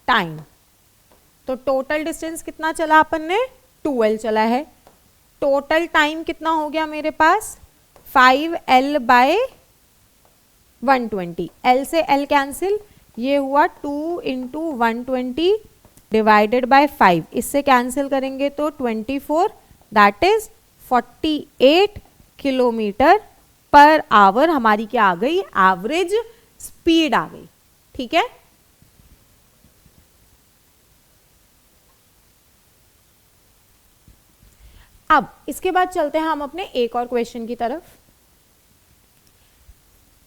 time. तो टोटल डिस्टेंस कितना चला अपन ने 2L चला है। टोटल टाइम कितना हो गया मेरे पास 5L बाय 120। L से L कैंसिल, ये हुआ 2 इंटू 120 डिवाइडेड बाय 5। इससे कैंसिल करेंगे तो 24 that is 48 kilometre per hour हमारी क्या आ गई एवरेज स्पीड आ गई। ठीक है, अब इसके बाद चलते हैं हम अपने एक और क्वेश्चन की तरफ।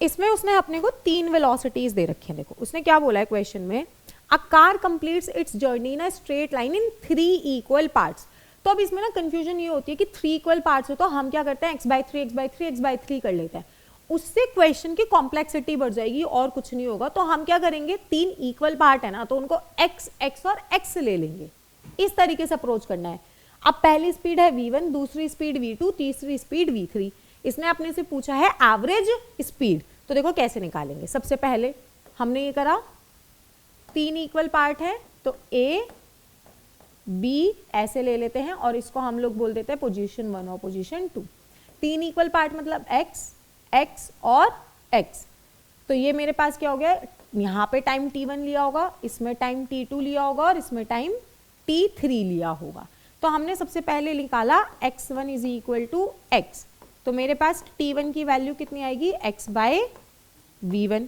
इसमें उसने अपने को 3 वेलोसिटीज दे रखी हैं। देखो उसने क्या बोला है क्वेश्चन में, a car completes it's journey in a straight line in 3 equal parts. तो अब इसमें ना कंफ्यूजन ये होती है कि 3 इक्वल पार्ट्स हो तो हम क्या करते हैं x/3 x/3 x/3 कर लेते हैं। उससे क्वेश्चन की कॉम्प्लेक्सिटी बढ़ जाएगी और कुछ नहीं होगा। तो हम क्या करेंगे 3 इक्वल पार्ट है ना, तो उनको x x और x ले लेंगे। इस तरीके से अप्रोच करना है। अब पहली स्पीड है v1, दूसरी स्पीड v2, तीसरी स्पीड v3। इसने अपने से पूछा है एवरेज स्पीड। तो देखो कैसे निकालेंगे। सबसे पहले हमने ये करा 3 इक्वल पार्ट है तो a b ऐसे ले लेते हैं और इसको हम लोग बोल देते हैं पोजीशन 1 और पोजीशन 2। 3 इक्वल पार्ट मतलब x x और x। तो ये मेरे पास क्या हो गया, यहाँ पे टाइम t1 लिया होगा, इसमें टाइम t2 लिया होगा और इसमें टाइम t3 लिया होगा। तो हमने सबसे पहले निकाला x1 is equal to x। तो मेरे पास t1 की वैल्यू कितनी आएगी x बाय v1।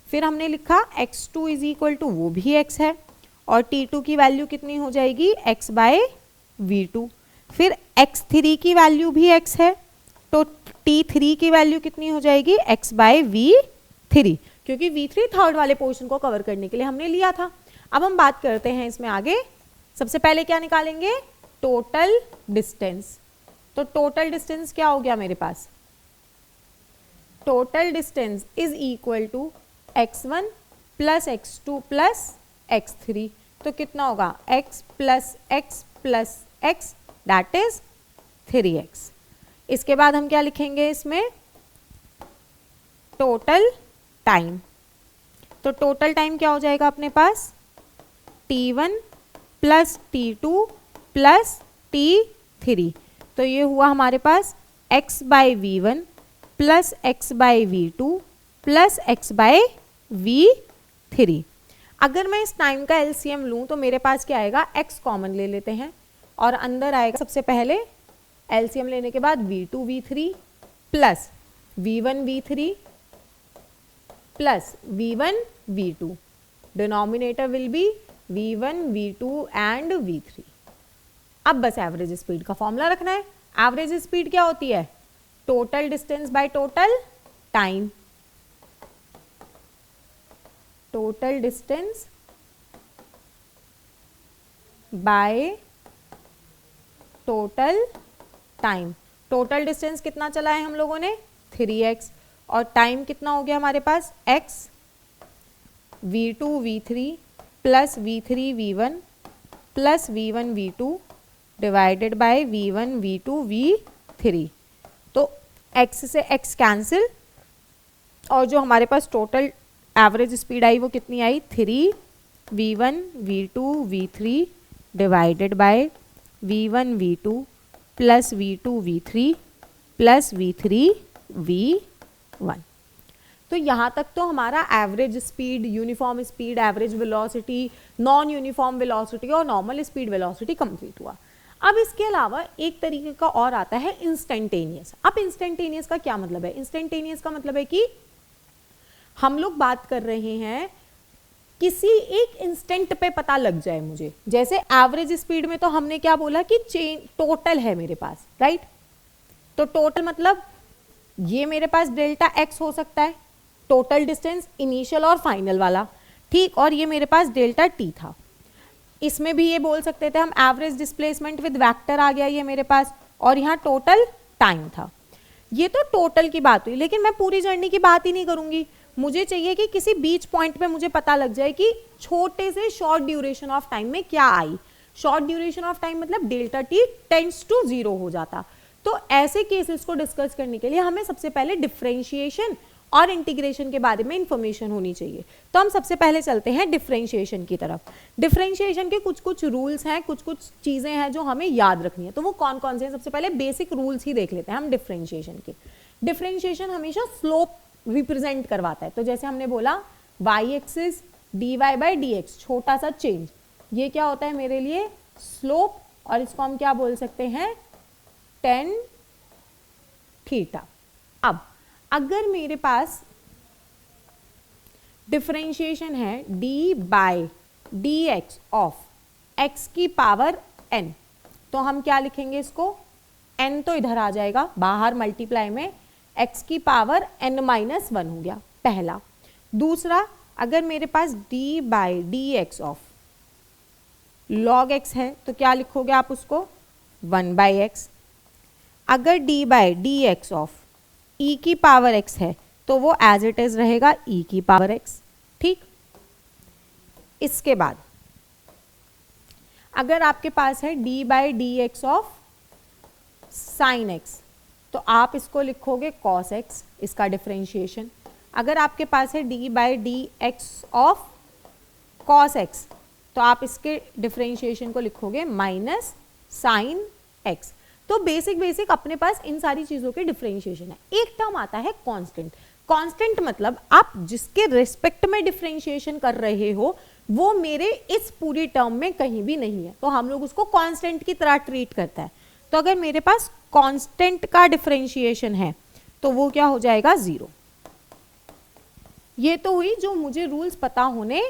फिर हमने लिखा x2 इज इक्वल टू वो भी x है और t2 की वैल्यू कितनी हो जाएगी x बाय v2। फिर x3 की वैल्यू भी x है तो t3 की वैल्यू कितनी हो जाएगी x बाय v3, क्योंकि v3 थर्ड वाले पोर्शन को कवर करने के लिए हमने लिया था। अब हम बात करते हैं इसमें आगे। सबसे पहले क्या निकालेंगे टोटल डिस्टेंस। तो टोटल डिस्टेंस क्या हो गया मेरे पास, total distance is equal to x1 plus x2 plus x3, तो कितना होगा x plus x plus x, that is 3x। इसके बाद हम क्या लिखेंगे इसमें, टोटल टाइम। तो टोटल टाइम क्या हो जाएगा अपने पास, t1 plus t2 plus t3, तो ये हुआ हमारे पास x by v1 plus x by v2 plus x by v3। अगर मैं इस टाइम का एलसीएम लूं तो मेरे पास क्या आएगा, x कॉमन ले लेते हैं और अंदर आएगा सबसे पहले एलसीएम लेने के बाद v2 v3 plus v1 v3 plus v1 v2, denominator will be v1 v2 and v3। अब बस एवरेज स्पीड का फॉर्मूला रखना है। एवरेज स्पीड क्या होती है, total distance by total time, total distance by total time. Total distance कितना चला है हम लोगों ने, 3x, और टाइम कितना हो गया हमारे पास, x, v2 v3 plus v3 v1 plus v1 v2 divided by v1 v2 v3, तो x से x कैंसिल, और जो हमारे पास टोटल एवरेज स्पीड आई वो कितनी आई, 3 v1 v2 v3 divided by v1 v2 plus v2 v3 plus v3 v1। तो यहाँ तक तो हमारा average speed, uniform speed, average velocity, non uniform velocity और नॉर्मल स्पीड वेलोसिटी कंप्लीट हुआ। अब इसके अलावा एक तरीके का और आता है इंस्टेंटेनियस। अब इंस्टेंटेनियस का क्या मतलब है, इंस्टेंटेनियस का मतलब है कि हम लोग बात कर रहे हैं किसी एक इंस्टेंट पे पता लग जाए मुझे, जैसे एवरेज स्पीड में तो हमने क्या बोला कि टोटल है मेरे पास, राइट। तो टोटल मतलब ये मेरे पास डेल्टा x हो सकता है, टोटल डिस्टेंस इनिशियल और फाइनल वाला, ठीक, और ये मेरे पास डेल्टा t था। इसमें भी ये बोल सकते थे हम एवरेज डिस्प्लेसमेंट विद वेक्टर आ गया ये मेरे पास, और यहाँ टोटल टाइम था। ये तो टोटल की बात हुई, लेकिन मैं पूरी जर्नी की बात ही नहीं करूंगी। मुझे चाहिए कि किसी बीच पॉइंट पे मुझे पता लग जाए कि छोटे से शॉर्ट ड्यूरेशन ऑफ टाइम में क्या आई। शॉर्ट ड्यूरेशन ऑफ टाइम मतलब डेल्टा टी टेंड्स टू 0 हो जाता। तो ऐसे केसेस को डिस्कस करने के लिए हमें सबसे पहले डिफरेंशिएशन और इंटीग्रेशन के बारे में इंफॉर्मेशन होनी चाहिए। तो हम सबसे पहले चलते हैं डिफरेंशिएशन की तरफ। डिफरेंशिएशन के कुछ कुछ रूल्स हैं, कुछ कुछ चीजें हैं जो हमें याद रखनी है। तो वो कौन कौन से हैं, सबसे पहले बेसिक रूल्स ही देख लेते हैं हम डिफरेंशिएशन के। डिफरेंशिएशन हमेशा स्लोप रिप्रेजेंट करवाता है। तो जैसे हमने बोला y axis dy by dx, छोटा सा चेंज, ये क्या होता है मेरे लिए, स्लोप, और इसको हम क्या बोल सकते हैं, tan थीटा। अब अगर मेरे पास डिफरेंशिएशन है d by dx of x की पावर n, तो हम क्या लिखेंगे इसको, n तो इधर आ जाएगा बाहर मल्टीप्लाई में, x की पावर n माइनस 1 हो गया पहला। दूसरा, अगर मेरे पास d by dx of log x है तो क्या लिखोगे आप उसको, 1 बाई x। अगर d by dx of e की पावर x है तो वो एज इट इज रहेगा e की पावर x, ठीक। इसके बाद अगर आपके पास है d by dx of sine x, तो आप इसको लिखोगे cos x, इसका डिफरेंशिएशन। अगर आपके पास है d by dx of cos x, तो आप इसके डिफरेंशिएशन को लिखोगे माइनस साइन x। तो बेसिक अपने पास इन सारी चीजों के डिफरेंशिएशन है। एक टर्म आता है कांस्टेंट। कांस्टेंट मतलब आप जिसके रिस्पेक्ट में डिफरेंशिएशन कर रहे हो वो मेरे इस पूरी टर्म में कहीं भी नहीं है, तो हम लोग उसको कांस्टेंट की तरह ट्रीट करता है। तो अगर मेरे पास कांस्टेंट का डिफरेंशिएशन है तो वो क्या हो जाएगा, 0। ये तो हुई जो मुझे रूल्स पता होने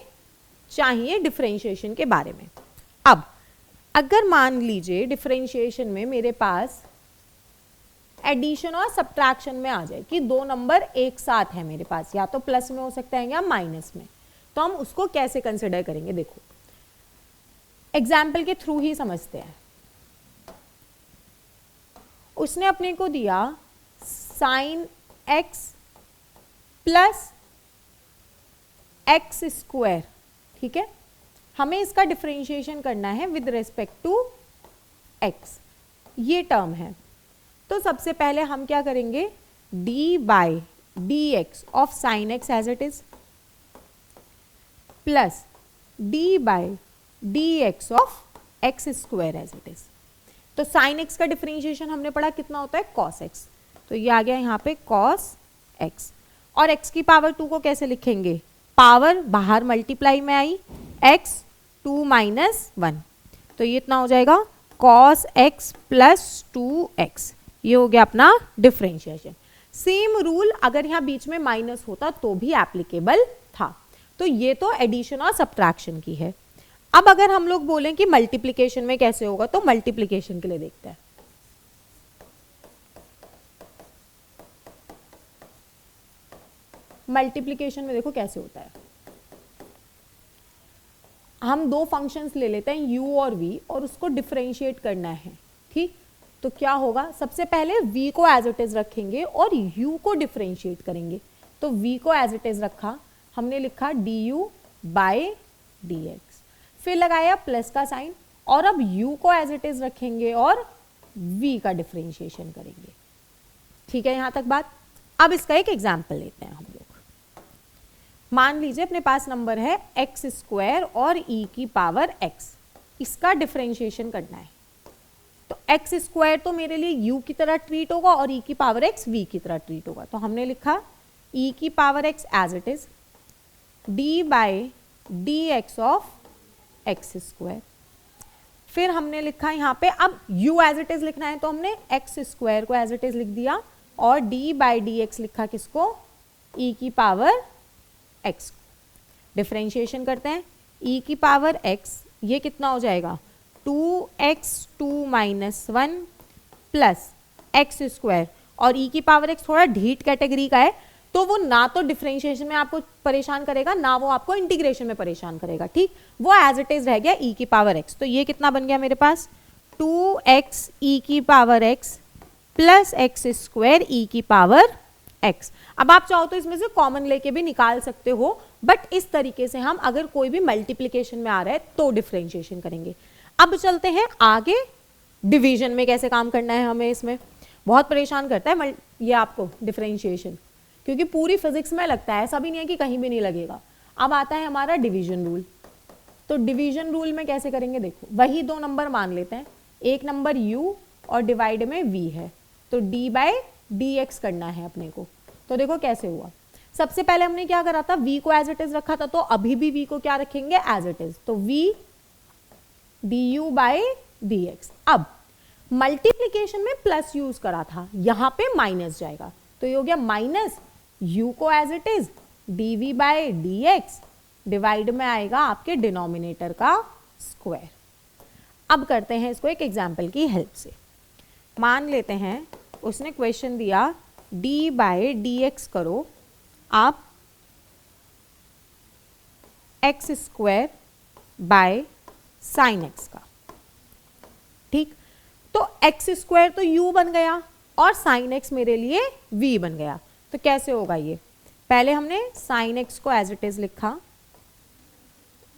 चाहिए डिफरेंशिएशन के बारे में। अब अगर मान लीजिए डिफरेंशिएशन में मेरे पास एडिशन और सब्ट्रैक्शन में आ जाए कि दो नंबर एक साथ है मेरे पास, या तो प्लस में हो सकता है या माइनस में, तो हम उसको कैसे कंसिडर करेंगे, देखो एग्जाम्पल के थ्रू ही समझते हैं। उसने अपने को दिया sine x plus x square, ठीक है, हमें इसका डिफरेंशिएशन करना है विद रेस्पेक्ट टू एक्स, ये टर्म है। तो सबसे पहले हम क्या करेंगे, d by d x of sine x as it is plus d by d x of x square as it is. तो साइन एक्स का डिफरेंशिएशन हमने पढ़ा कितना होता है, कॉस एक्स, तो ये आ गया यहाँ पे कॉस एक्स। और एक्स की पावर 2 को कैसे लिखेंगे, पावर बाहर मल्टीप्लाई में आई, एक्स 2 माइनस 1, तो ये इतना हो जाएगा कॉस एक्स प्लस 2x, ये हो गया अपना डिफरेंशिएशन। सेम रूल अगर यहाँ बीच में माइनस होता तो भी एप्लीकेबल था। तो ये तो एडिशन और सब्ट्रैक्शन की है। अब अगर हम लोग बोलें कि मल्टीप्लिकेशन में कैसे होगा, तो मल्टीप्लिकेशन के लिए देखते हैं। मल्टीप्लिकेशन में देखो कैसे होता है, हम दो फंक्शंस ले लेते हैं u और v और उसको डिफरेंशिएट करना है, ठीक। तो क्या होगा, सबसे पहले v को एज इट इज रखेंगे और u को डिफरेंशिएट करेंगे। तो v को एज इट इज रखा, हमने लिखा du बाय dx, फिर लगाया प्लस का साइन और अब u को एज इट इज रखेंगे और v का डिफरेंशिएशन करेंगे, ठीक है यहां तक बात। अब इसका एक एग्जाम्पल लेते हैं हम लोग। मान लीजिए अपने पास नंबर है एक्स स्क्वायर और e की पावर x, इसका डिफरेंशिएशन करना है। तो एक्स स्क्वायर तो मेरे लिए u की तरह ट्रीट होगा और e की पावर x v की तरह ट्रीट होगा। तो हमने लिखा e की power x as it is d by d x of x square. फिर हमने लिखा यहाँ पे, अब u एज इट इज लिखना है तो हमने एक्स स्क्वायर को एज इट इज लिख दिया और d बाई डी एक्स लिखा किसको, e की पावर x। डिफरेंशिएशन करते हैं, e की पावर x, ये कितना हो जाएगा 2x 2 minus 1 plus x square, और e की पावर x थोड़ा ढीठ कैटेगरी का है, तो वो ना तो डिफरेंशिएशन में आपको परेशान करेगा ना वो आपको इंटीग्रेशन में परेशान करेगा, ठीक। वो एज इट इज रह गया e की पावर x। तो ये कितना बन गया मेरे पास 2x e की power x plus x square e की पावर x। अब आप चाहो तो इसमें से कॉमन लेके भी निकाल सकते हो, बट इस तरीके से हम अगर कोई भी मल्टीप्लिकेशन में आ रहा है तो डिफरेंशिएशन करेंगे। अब चलते हैं आगे, डिवीजन में कैसे काम करना है हमें। इसमें बहुत परेशान करता है ये आपको डिफरेंशिएशन, क्योंकि पूरी फिजिक्स में लगता है, ऐसा भी नहीं है कि कहीं भी नहीं लगेगा। अब आता है हमारा डिवीजन रूल। तो डिवीजन रूल में कैसे करेंगे, देखो वही दो नंबर मान लेते हैं, एक नंबर u और डिवाइड में v है, तो d बाय डी एक्स करना है अपने को। तो देखो कैसे हुआ, सबसे पहले हमने क्या करा था, v को एज इट इज रखा था, तो अभी भी v को क्या रखेंगे एज इट इज, तो v du by d x. अब मल्टीप्लीकेशन में प्लस यूज करा था, यहां पे माइनस जाएगा, तो ये हो गया माइनस u को as it is dv by d x, divide में आएगा आपके डिनोमिनेटर का स्क्वायर। अब करते हैं इसको एक एग्जाम्पल की हेल्प से। मान लेते हैं उसने क्वेश्चन दिया d बाय डी एक्स करो आप x square by sine x का, ठीक। तो एक्स स्क्वायर तो u बन गया और साइन एक्स मेरे लिए v बन गया। तो कैसे होगा ये, पहले हमने साइन एक्स को एज इट इज लिखा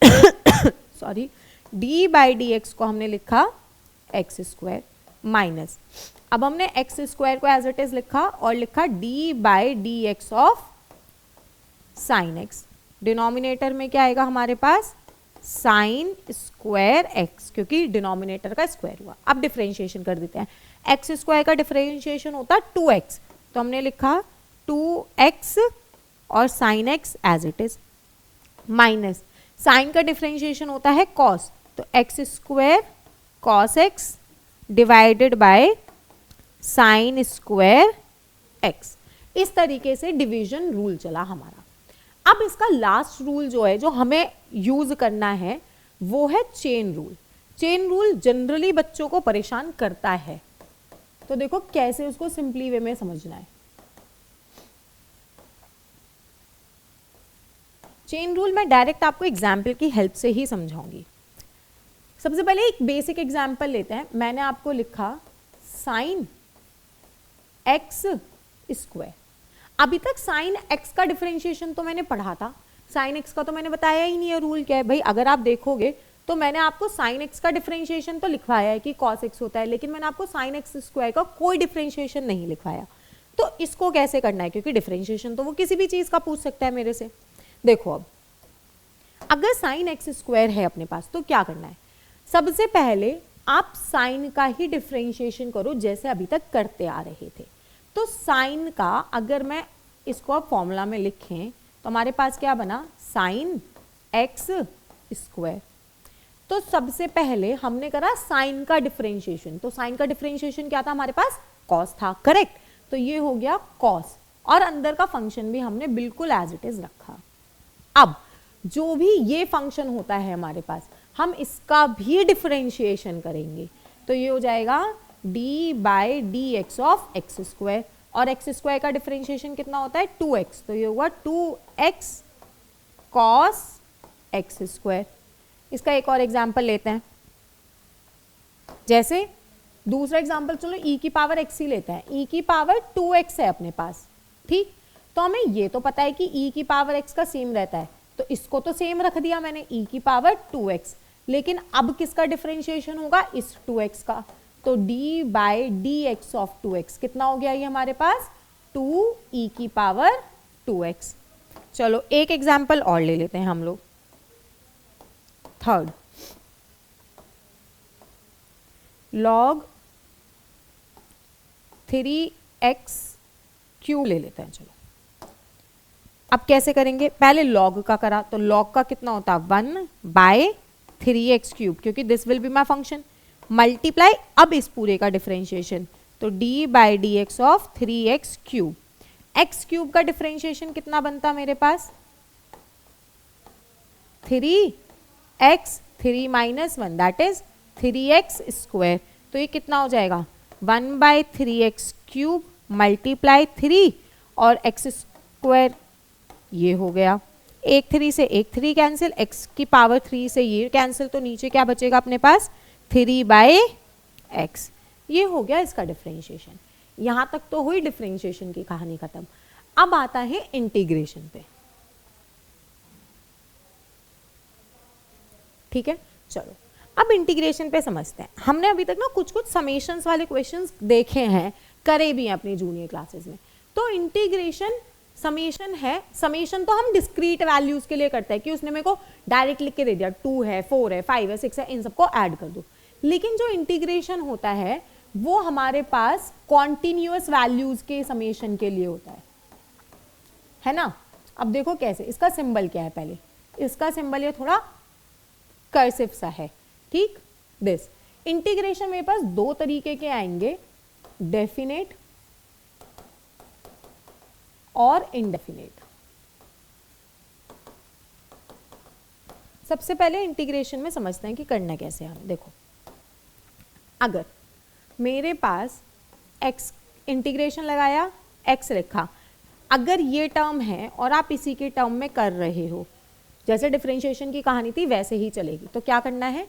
sorry, d by d x को हमने लिखा एक्स स्क्वायर माइनस, अब हमने एक्स स्क्वायर को एज इट इज लिखा और लिखा d by d x of sine x. Denominator में क्या आएगा हमारे पास, साइन स्क्वायर एक्स, क्योंकि डिनोमिनेटर का स्क्वायर हुआ। अब डिफरेंशिएशन कर देते हैं, एक्स स्क्वायर का डिफरेंशिएशन होता है 2x, तो हमने लिखा 2x और sine x as it is, minus sine का डिफरेंशिएशन होता है cos, तो x square cos x divided by sine square x. इस तरीके से डिवीजन रूल चला हमारा। अब इसका लास्ट रूल जो है, जो हमें यूज करना है, वो है chain rule. Chain rule generally बच्चों को परेशान करता है, तो देखो कैसे उसको सिंपली वे में समझना है। चेन रूल मैं डायरेक्ट आपको एग्जाम्पल की हेल्प से ही समझाऊंगी। सबसे पहले एक बेसिक एग्जाम्पल लेते हैं। मैंने आपको लिखा साइन एक्स स्क्वायर। अभी तक साइन एक्स का डिफरेंशिएशन तो मैंने पढ़ा था, साइन एक्स का तो मैंने बताया ही नहीं है रूल क्या है भाई। अगर आप देखोगे तो मैंने आपको साइन एक्स का डिफरेंशिएशन तो लिखवाया है कि कॉस एक्स होता है, लेकिन मैंने आपको साइन एक्स स्क्वायर का कोई डिफरेंशिएशन नहीं लिखवाया। तो इसको कैसे करना है, क्योंकि डिफरेंशिएशन तो वो किसी भी चीज का पूछ सकता है मेरे से। देखो अब अगर साइन एक्स स्क्वायर है अपने पास तो क्या करना है, सबसे पहले आप साइन का ही डिफरेंशिएशन करो जैसे अभी तक करते आ रहे थे। तो साइन का अगर मैं इसको अब फॉर्मूला में लिखें तो हमारे पास क्या बना, साइन एक्स स्क्वायर। तो सबसे पहले हमने करा साइन का डिफरेंशिएशन, तो साइन का डिफरेंशिएशन क्या था हमारे पास, कॉस था, करेक्ट। तो ये हो गया कॉस, और अंदर का फंक्शन भी हमने बिल्कुल एज इट इज रखा। अब जो भी ये फंक्शन होता है हमारे पास, हम इसका भी डिफरेंशिएशन करेंगे। तो ये हो जाएगा D by d x of x square, और एक्स स्क्वायर का डिफरेंशिएशन कितना होता है 2x, तो ये होगा 2x कॉस एक्स स्क्वायर। इसका एक और एग्जाम्पल लेते हैं, जैसे दूसरा एग्जाम्पल चलो e की पावर x ही लेते हैं। e की पावर 2x है अपने पास, ठीक। तो हमें ये तो पता है कि e की पावर x का सेम रहता है, तो इसको तो सेम रख दिया मैंने e की पावर 2x। लेकिन अब किसका डिफरेंशिएशन होगा, इस 2x का। तो d by d x of 2x कितना हो गया ये हमारे पास 2e की पावर 2x। चलो एक एग्जाम्पल और ले लेते हैं हम लोग, थर्ड, लॉग 3x क्यूब ले लेते हैं। चलो अब कैसे करेंगे, पहले लॉग का करा तो लॉग का कितना होता है 1 बाय 3x क्यूब, क्योंकि this will be my function, multiply अब इस पूरे का डिफरेंशिएशन, तो d by d x of 3x cube. x cube का डिफरेंशिएशन कितना बनता मेरे पास 3x, 3 minus 1 that is 3x square. तो ये कितना हो जाएगा 1 बाई 3x क्यूब मल्टीप्लाई 3 और x स्क्वायर, ये हो गया। एक 3 से एक 3 कैंसिल, x की पावर 3 से ये कैंसिल, तो नीचे क्या बचेगा अपने पास 3 बाई एक्स। ये हो गया इसका डिफरेंशिएशन। यहां तक तो हुई डिफरेंशिएशन की कहानी खत्म। अब आता है इंटीग्रेशन पे, ठीक है। चलो अब इंटीग्रेशन पे समझते हैं। हमने अभी तक ना कुछ कुछ समेशंस वाले क्वेश्चंस देखे हैं, करे भी हैं अपनी जूनियर क्लासेस में। तो इंटीग्रेशन समेशन है, समेशन तो हम डिस्क्रीट वैल्यूज के लिए करते हैं कि उसने मेरे को डायरेक्ट लिख के दे दिया 2 है 4 है 5 है 6 है, इन सबको ऐड कर दो। लेकिन जो इंटीग्रेशन होता है वो हमारे पास कॉन्टिन्यूअस वैल्यूज के समेशन के लिए होता है ना। अब देखो कैसे, इसका सिंबल क्या है, पहले इसका सिंबल ये थोड़ा कर्सिव सा है, ठीक। दिस इंटीग्रेशन मेरे पास दो तरीके के आएंगे, डेफिनेट और इनडेफिनेट। सबसे पहले इंटीग्रेशन में समझते हैं कि करना कैसे है। देखो अगर मेरे पास x इंटीग्रेशन लगाया, x लिखा, अगर ये टर्म है और आप इसी के टर्म में कर रहे हो, जैसे डिफरेंशिएशन की कहानी थी वैसे ही चलेगी। तो क्या करना है,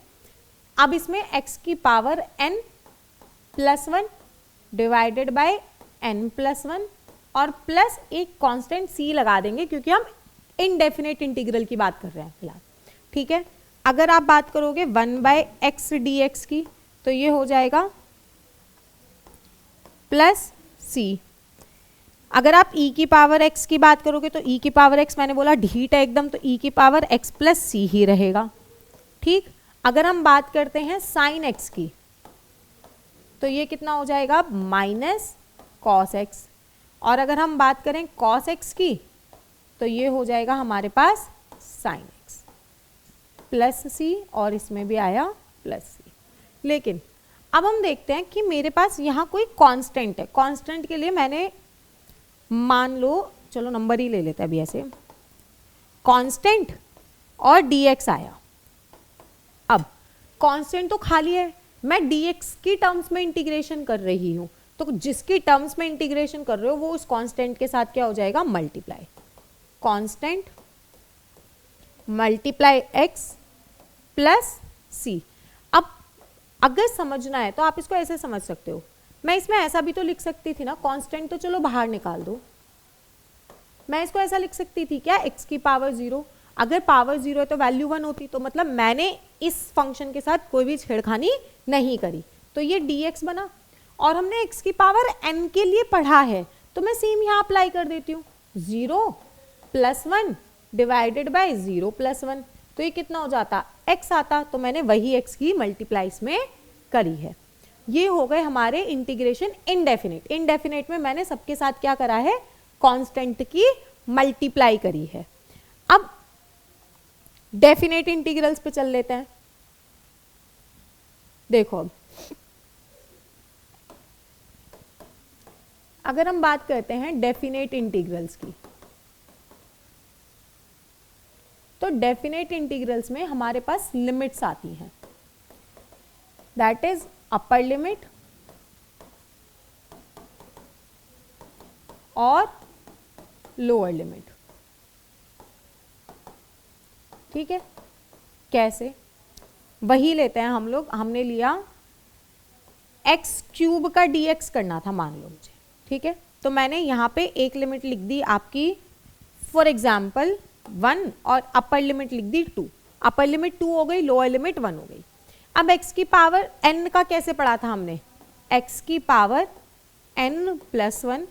अब इसमें x की power n plus 1 divided by n plus 1 और प्लस एक कांस्टेंट c लगा देंगे, क्योंकि हम इनडेफिनेट इंटीग्रल की बात कर रहे हैं फिलहाल, ठीक है। अगर आप बात करोगे 1 बाय एक्स डी एक्स की, तो ये हो जाएगा प्लस c। अगर आप e की पावर x की बात करोगे तो e की पावर x मैंने बोला ढीठ है एकदम, तो e की पावर x प्लस c ही रहेगा, ठीक। अगर हम बात करते हैं साइन x की, तो ये कितना हो जाएगा माइनस कॉस x। और अगर हम बात करें कॉस x की, तो ये हो जाएगा हमारे पास साइन x प्लस c, और इसमें भी आया प्लस c। लेकिन अब हम देखते हैं कि मेरे पास यहाँ कोई कांस्टेंट है। कांस्टेंट के लिए मैंने मान लो, चलो नंबर ही ले लेते हैं अभी, ऐसे कांस्टेंट और dx आया। अब कांस्टेंट तो खाली है, मैं dx की टर्म्स में इंटीग्रेशन कर रही हूं, तो जिसकी टर्म्स में इंटीग्रेशन कर रहे हो वो उस कांस्टेंट के साथ क्या हो जाएगा multiply, constant multiply x plus c। अब अगर समझना है तो आप इसको ऐसे समझ सकते हो, मैं इसमें ऐसा भी तो लिख सकती थी ना, कांस्टेंट तो चलो बाहर निकाल दो, मैं इसको ऐसा लिख सकती थी क्या x की पावर 0, अगर पावर 0 है तो वैल्यू 1 होती, तो मतलब मैंने इस फंक्शन के साथ कोई भी छेड़खानी नहीं करी, तो ये dx बना। और हमने x की पावर n के लिए पढ़ा है, तो मैं सेम यहाँ अप्लाई कर देती हूँ, 0 + 1 डिवाइडेड बाय 0 + 1, तो ये कितना हो जाता, x आता, तो मैंने वही x की मल्टीप्लाई इसमें करी है। ये हो गए हमारे इंटीग्रेशन इनडेफिनेट। इनडेफिनेट में मैंने सबके साथ क्या करा है, कांस्टेंट की मल्टीप्लाई करी है। अब डेफिनेट इंटीग्रल्स पे चल लेते हैं। देखो अब अगर हम बात करते हैं डेफिनेट इंटीग्रल्स की, तो डेफिनेट इंटीग्रल्स में हमारे पास लिमिट्स आती हैं, दैट इज अपर लिमिट और लोअर लिमिट। ठीक है, कैसे, वही लेते हैं हम लोग। हमने लिया x³ का dx करना था मान लो मुझे, ठीक है, तो मैंने यहाँ पे एक लिमिट लिख दी आपकी फॉर एग्जाम्पल 1 और अपर लिमिट लिख दी 2। अपर लिमिट 2 हो गई, लोअर लिमिट 1 हो गई। अब x की पावर n का कैसे पढ़ा था हमने, x की power n + 1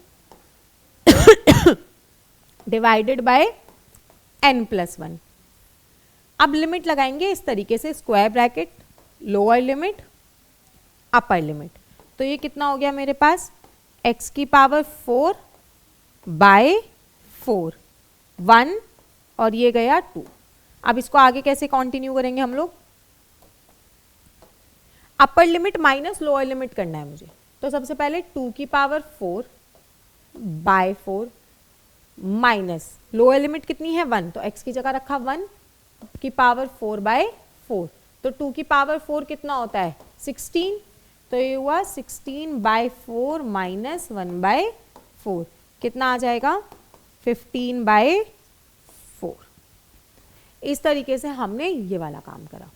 divided by n + 1। अब लिमिट लगाएंगे इस तरीके से, square bracket, lower limit, upper limit, तो ये कितना हो गया मेरे पास, x की पावर 4 बाय 4, 1 और ये गया 2। अब इसको आगे कैसे कंटिन्यू करेंगे हम लोग, upper limit minus lower limit करना है मुझे, तो सबसे पहले 2 की power 4 by 4 minus lower limit कितनी है 1, तो x की जगह रखा 1 की पावर 4 बाय 4, तो 2 की पावर 4 कितना होता है 16, तो ये हुआ 16 बाय 4 माइनस 1 बाय 4, कितना आ जाएगा 15 बाय 4। इस तरीके से हमने ये वाला काम करा।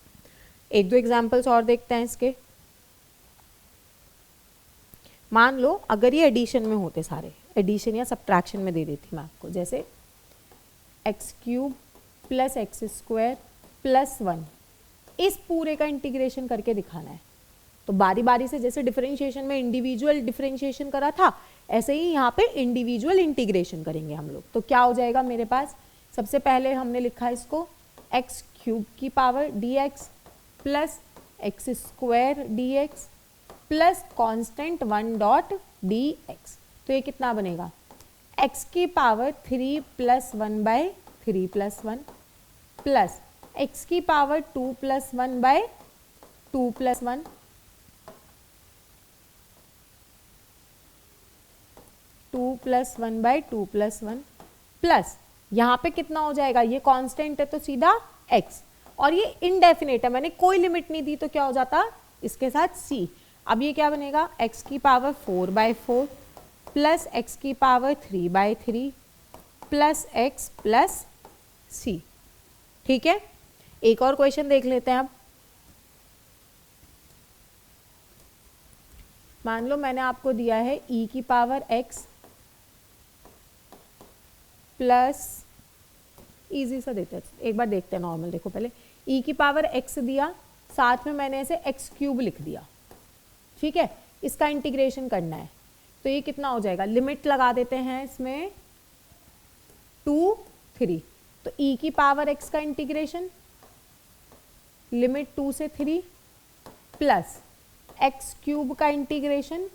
एक दो एग्जाम्पल्स और देखते हैं इसके। मान लो अगर ये एडिशन में होते, सारे एडिशन या सब्ट्रैक्शन में दे देती मैं आपको, जैसे x³ + x² + 1, इस पूरे का इंटीग्रेशन करके दिखाना है। तो बारी बारी से जैसे डिफरेंशिएशन में इंडिविजुअल डिफरेंशिएशन करा था, ऐसे ही यहाँ पे इंडिविजुअल इंटीग्रेशन करेंगे हम लोग। तो क्या हो जाएगा मेरे पास, सबसे पहले हमने लिखा इसको x³ की power dx + x² dx plus constant 1 dot dx, तो ये कितना बनेगा, x की पावर 3 + 1 बाय 3 + 1 प्लस x की पावर 2 + 1 बाय 2 + 1 2 + 1 बाय 2 + 1 प्लस यहाँ पे कितना हो जाएगा, ये कांस्टेंट है तो सीधा x, और ये इनडेफिनेट है, मैंने कोई लिमिट नहीं दी, तो क्या हो जाता इसके साथ c। अब ये क्या बनेगा, x की पावर 4 बाय 4 प्लस x की power 3 by 3 plus x plus c। ठीक है, एक और क्वेश्चन देख लेते हैं अब। मान लो मैंने आपको दिया है e की पावर x प्लस, इजी सा देते हैं, एक बार देखते हैं नॉर्मल। देखो पहले e की पावर x दिया, साथ में मैंने ऐसे x³ लिख दिया, ठीक है, इसका इंटीग्रेशन करना है, तो ये कितना हो जाएगा, लिमिट लगा देते हैं इसमें 2 3, तो e की पावर x का इंटीग्रेशन लिमिट 2 से 3 प्लस x³ का इंटीग्रेशन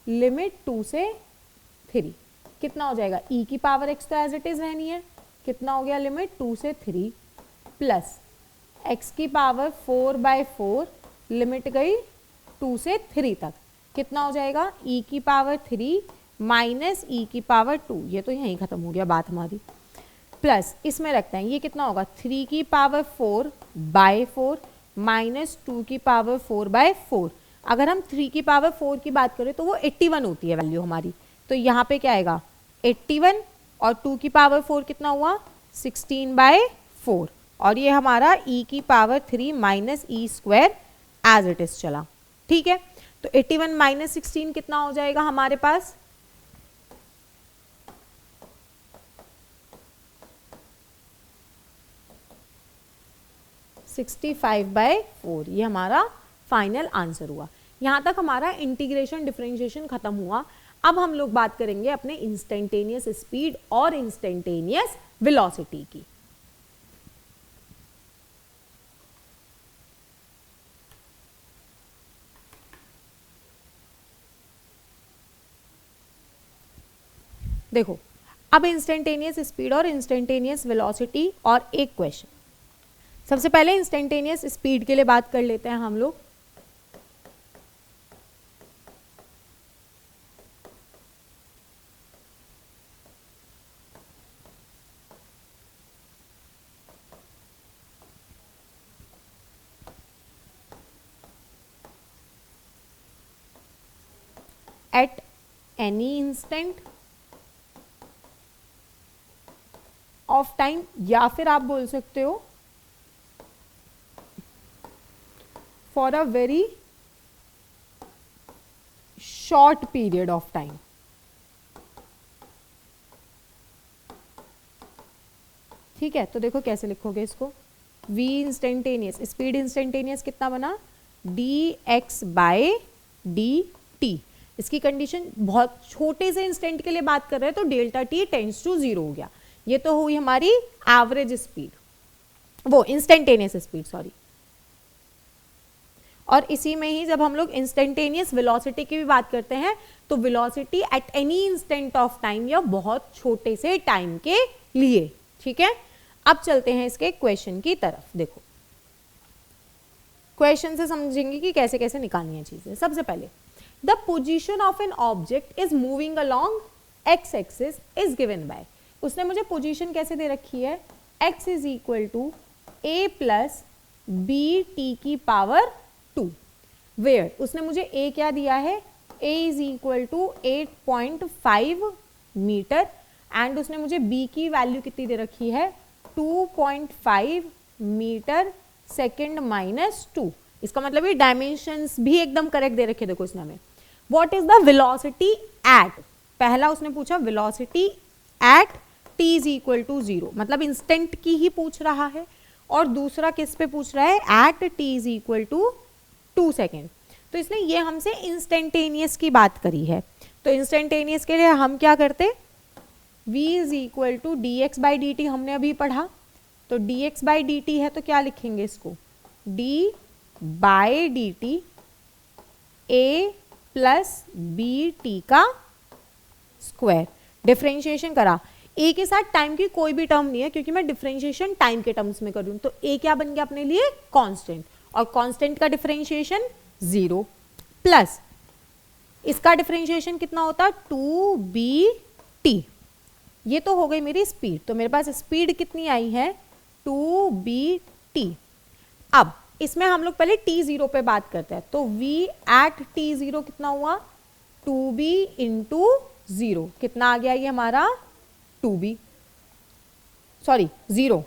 लिमिट 2 से 3, कितना हो जाएगा, e की पावर x तो एज इट इज रहनी है, कितना हो गया लिमिट 2 से 3 प्लस x की पावर 4 बाय 4 लिमिट गई 2 से 3 तक, कितना हो जाएगा e की पावर 3 माइनस e की पावर 2, ये तो यहीं खत्म हो गया बात हमारी, प्लस इसमें रखते हैं, ये कितना होगा 3 की पावर 4 बाय 4 माइनस 2 की पावर 4 बाय 4। अगर हम 3 की पावर 4 की बात करें तो वो 81 होती है वैल्यू हमारी, तो यहाँ पे क्या आएगा 81 और 2 की पावर 4 कितना हुआ 16 बाय 4, और ये हमारा e की power 3 minus e² as it is चला। ठीक है, तो 81 माइनस 16 कितना हो जाएगा हमारे पास, 65/4, ये हमारा फाइनल आंसर हुआ। यहाँ तक हमारा इंटीग्रेशन डिफरेंशिएशन खत्म हुआ। अब हम लोग बात करेंगे अपने इंस्टेंटेनियस स्पीड और इंस्टेंटेनियस वेलोसिटी की। देखो, अब इंस्टेंटेनियस स्पीड और इंस्टेंटेनियस वेलोसिटी और एक क्वेश्चन। सबसे पहले इंस्टेंटेनियस स्पीड के लिए बात कर लेते हैं हम लोग। At any instant of time, या फिर आप बोल सकते हो for a very short period of time. ठीक है, तो देखो कैसे लिखोगे इसको। v इंस्टेंटेनियस, स्पीड इंस्टेंटेनियस कितना बना, dx/dt। इसकी कंडीशन बहुत छोटे से इंस्टेंट के लिए बात कर रहे हैं तो डेल्टा t टेंड्स टू 0 हो गया। ये तो हुई हमारी एवरेज स्पीड, वो इंस्टेंटेनियस स्पीड सॉरी। और इसी में ही जब हम लोग इंस्टेंटेनियस वेलोसिटी की भी बात करते हैं तो velocity at any instant of time, या बहुत छोटे से टाइम के लिए। ठीक है, अब चलते हैं इसके क्वेश्चन की तरफ। देखो, क्वेश्चन से समझेंगे कि कैसे कैसे निकालनी है चीजें। सबसे पहले, the position of an object is moving along x axis is given by. उसने मुझे पोजीशन कैसे दे रखी है, x is equal to a plus b t की पावर 2। वेयर उसने मुझे a क्या दिया है, a is equal to 8.5 metre, and उसने मुझे b की वैल्यू कितनी दे रखी है, 2.5 मीटर सेकेंड माइनस 2। इसका मतलब ये डायमेंशंस भी एकदम करेक्ट दे रखे। देखो इसने हमें what is the velocity at, पहला उसने पूछा velocity at t is equal to 0, मतलब इंस्टेंट की ही पूछ रहा है। और दूसरा किस पे पूछ रहा है, at t is equal to 2 second. तो इसने ये हमसे इंस्टेंटेनियस की बात करी है। तो इंस्टेंटेनियस के लिए हम क्या करते, v is equal to dx/dt हमने अभी पढ़ा, तो dx/dt है तो क्या लिखेंगे इसको, d/dt a plus b t का स्क्वायर। डिफरेंशिएशन करा, a के साथ टाइम की कोई भी टर्म नहीं है क्योंकि मैं डिफरेंशिएशन टाइम के टर्म्स में करूँ, तो a क्या बन गया अपने लिए, कांस्टेंट, और कांस्टेंट का डिफरेंशिएशन 0 प्लस इसका डिफरेंशिएशन कितना होता, 2bt। ये तो हो गई मेरी स्पीड, तो मेरे पास स्पीड कितनी आई है, 2bt। अब इसमें हम लोग पहले t0 पे बात करते हैं, तो v एट t0 कितना हुआ, 2b इंटू 0, कितना आ गया ये हमारा 2b, सॉरी 0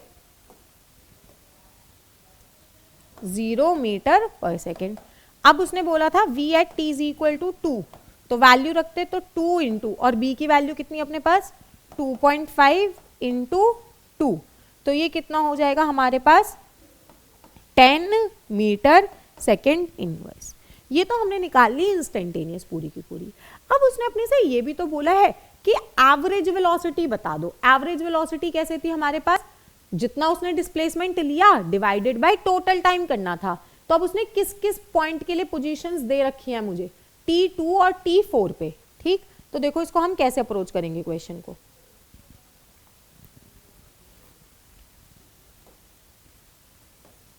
मीटर पर सेकेंड। अब उसने बोला था v at t is equal to 2, तो वैल्यू रखते तो 2 इंटू, और b की वैल्यू कितनी अपने पास, 2.5 इंटू 2, तो ये कितना हो जाएगा हमारे पास 10 मीटर सेकेंड इनवर्स। ये तो हमने निकाल ली इंस्टेंटेनियस पूरी की पूरी। अब उसने अपने से ये भी तो बोला है कि एवरेज वेलोसिटी बता दो। एवरेज वेलोसिटी कैसे थी हमारे पास, जितना उसने डिस्प्लेसमेंट लिया डिवाइडेड बाय टोटल टाइम करना था। तो अब उसने किस किस पॉइंट के लिए पोजीशंस दे रखी है मुझे, T2 और T4 पे। ठीक, तो देखो इसको हम कैसे अप्रोच करेंगे क्वेश्चन को।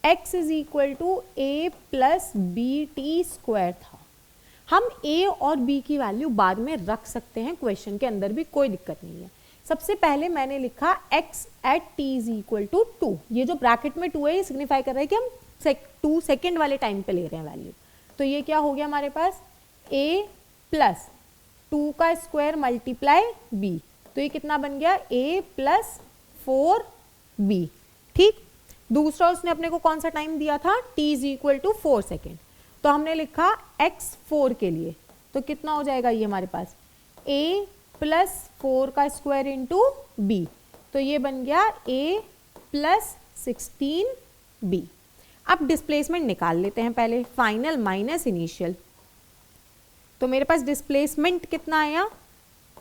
x is equal to a plus b t square था। हम a और b की वैल्यू बाद में रख सकते हैं क्वेश्चन के अंदर भी, कोई दिक्कत नहीं है। सबसे पहले मैंने लिखा x at t is equal to 2। ये जो ब्रैकेट में 2 है ये सिग्निफाई कर रहा है कि हम 2 सेकेंड वाले टाइम पे ले रहे हैं वैल्यू। तो ये क्या हो गया हमारे पास, a प्लस 2 का स्क्वायर मल्टीप्लाई b, तो ये कितना बन गया, a प्लस 4b। ठीक, दूसरा उसने अपने को कौन सा टाइम दिया था, t is equal to 4 second, तो हमने लिखा x4 के लिए, तो कितना हो जाएगा ये हमारे पास, a प्लस 4 का स्क्वायर इंटू b, तो ये बन गया a प्लस 16b। अब डिस्प्लेसमेंट निकाल लेते हैं पहले, फाइनल माइनस इनिशियल। तो मेरे पास डिस्प्लेसमेंट कितना आया,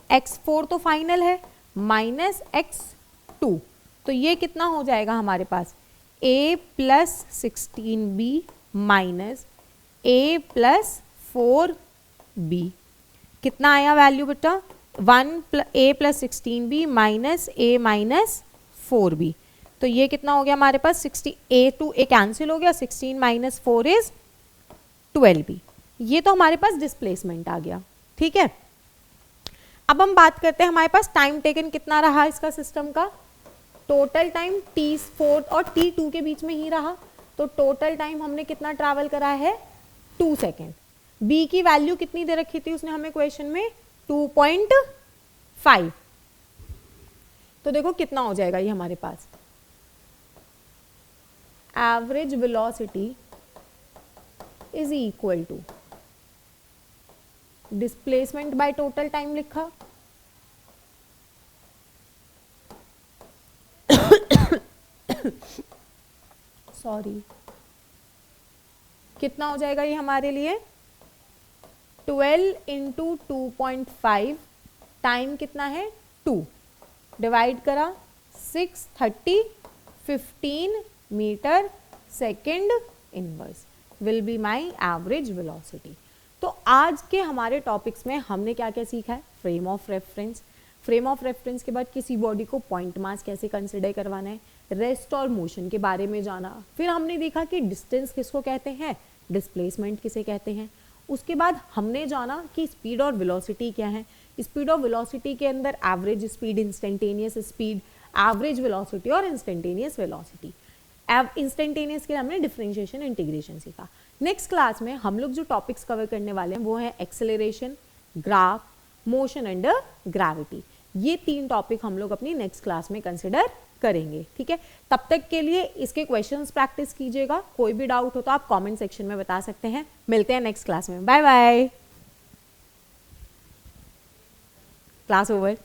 x4 तो फाइनल है, माइनस x2, तो ये कितना हो जाएगा हमारे पास, a plus 16b minus a plus 4b। कितना आया वैल्यू बेटा, 1 a plus 16b minus a minus 4b। तो ये कितना हो गया हमारे पास, 60 a टू a कैंसिल हो गया, 16 माइनस 4 इज 12b। ये तो हमारे पास डिस्प्लेसमेंट आ गया, ठीक है। अब हम बात करते हैं हमारे पास टाइम टेकन कितना रहा इसका सिस्टम का, टोटल टाइम t4 और t2 के बीच में ही रहा, तो टोटल टाइम हमने कितना ट्रैवल करा है, 2 सेकेंड। b की वैल्यू कितनी दे रखी थी उसने हमें क्वेश्चन में, 2.5। तो देखो कितना हो जाएगा ये हमारे पास, average velocity is equal to displacement by total time लिखा, सॉरी, कितना हो जाएगा ये हमारे लिए, 12 इंटू 2.5, टाइम कितना है 2, डिवाइड करा 630, 15 metre second inverse will be my average velocity. तो आज के हमारे टॉपिक्स में हमने क्या क्या सीखा है, frame of reference, frame of reference के बाद किसी बॉडी को पॉइंट मास कैसे कंसिडर करवाना है, रेस्ट और मोशन के बारे में जाना, फिर हमने देखा कि डिस्टेंस किसको कहते हैं, डिस्प्लेसमेंट किसे कहते हैं। उसके बाद हमने जाना कि स्पीड और वेलोसिटी क्या है, स्पीड और वेलोसिटी के अंदर average speed, instantaneous speed, average velocity और इंस्टेंटेनियस वेलोसिटी। इंस्टेंटेनियस के लिए हमने डिफरेंशिएशन इंटीग्रेशन सीखा। नेक्स्ट क्लास में हम लोग जो टॉपिक्स कवर करने वाले हैं वो है acceleration, graph, motion and gravity. ये 3 टॉपिक हम लोग अपनी नेक्स्ट क्लास में कंसिडर करेंगे, ठीक है। तब तक के लिए इसके क्वेश्चंस प्रैक्टिस कीजिएगा, कोई भी डाउट हो तो आप कमेंट सेक्शन में बता सकते हैं। मिलते हैं नेक्स्ट क्लास में, बाय बाय। Class over.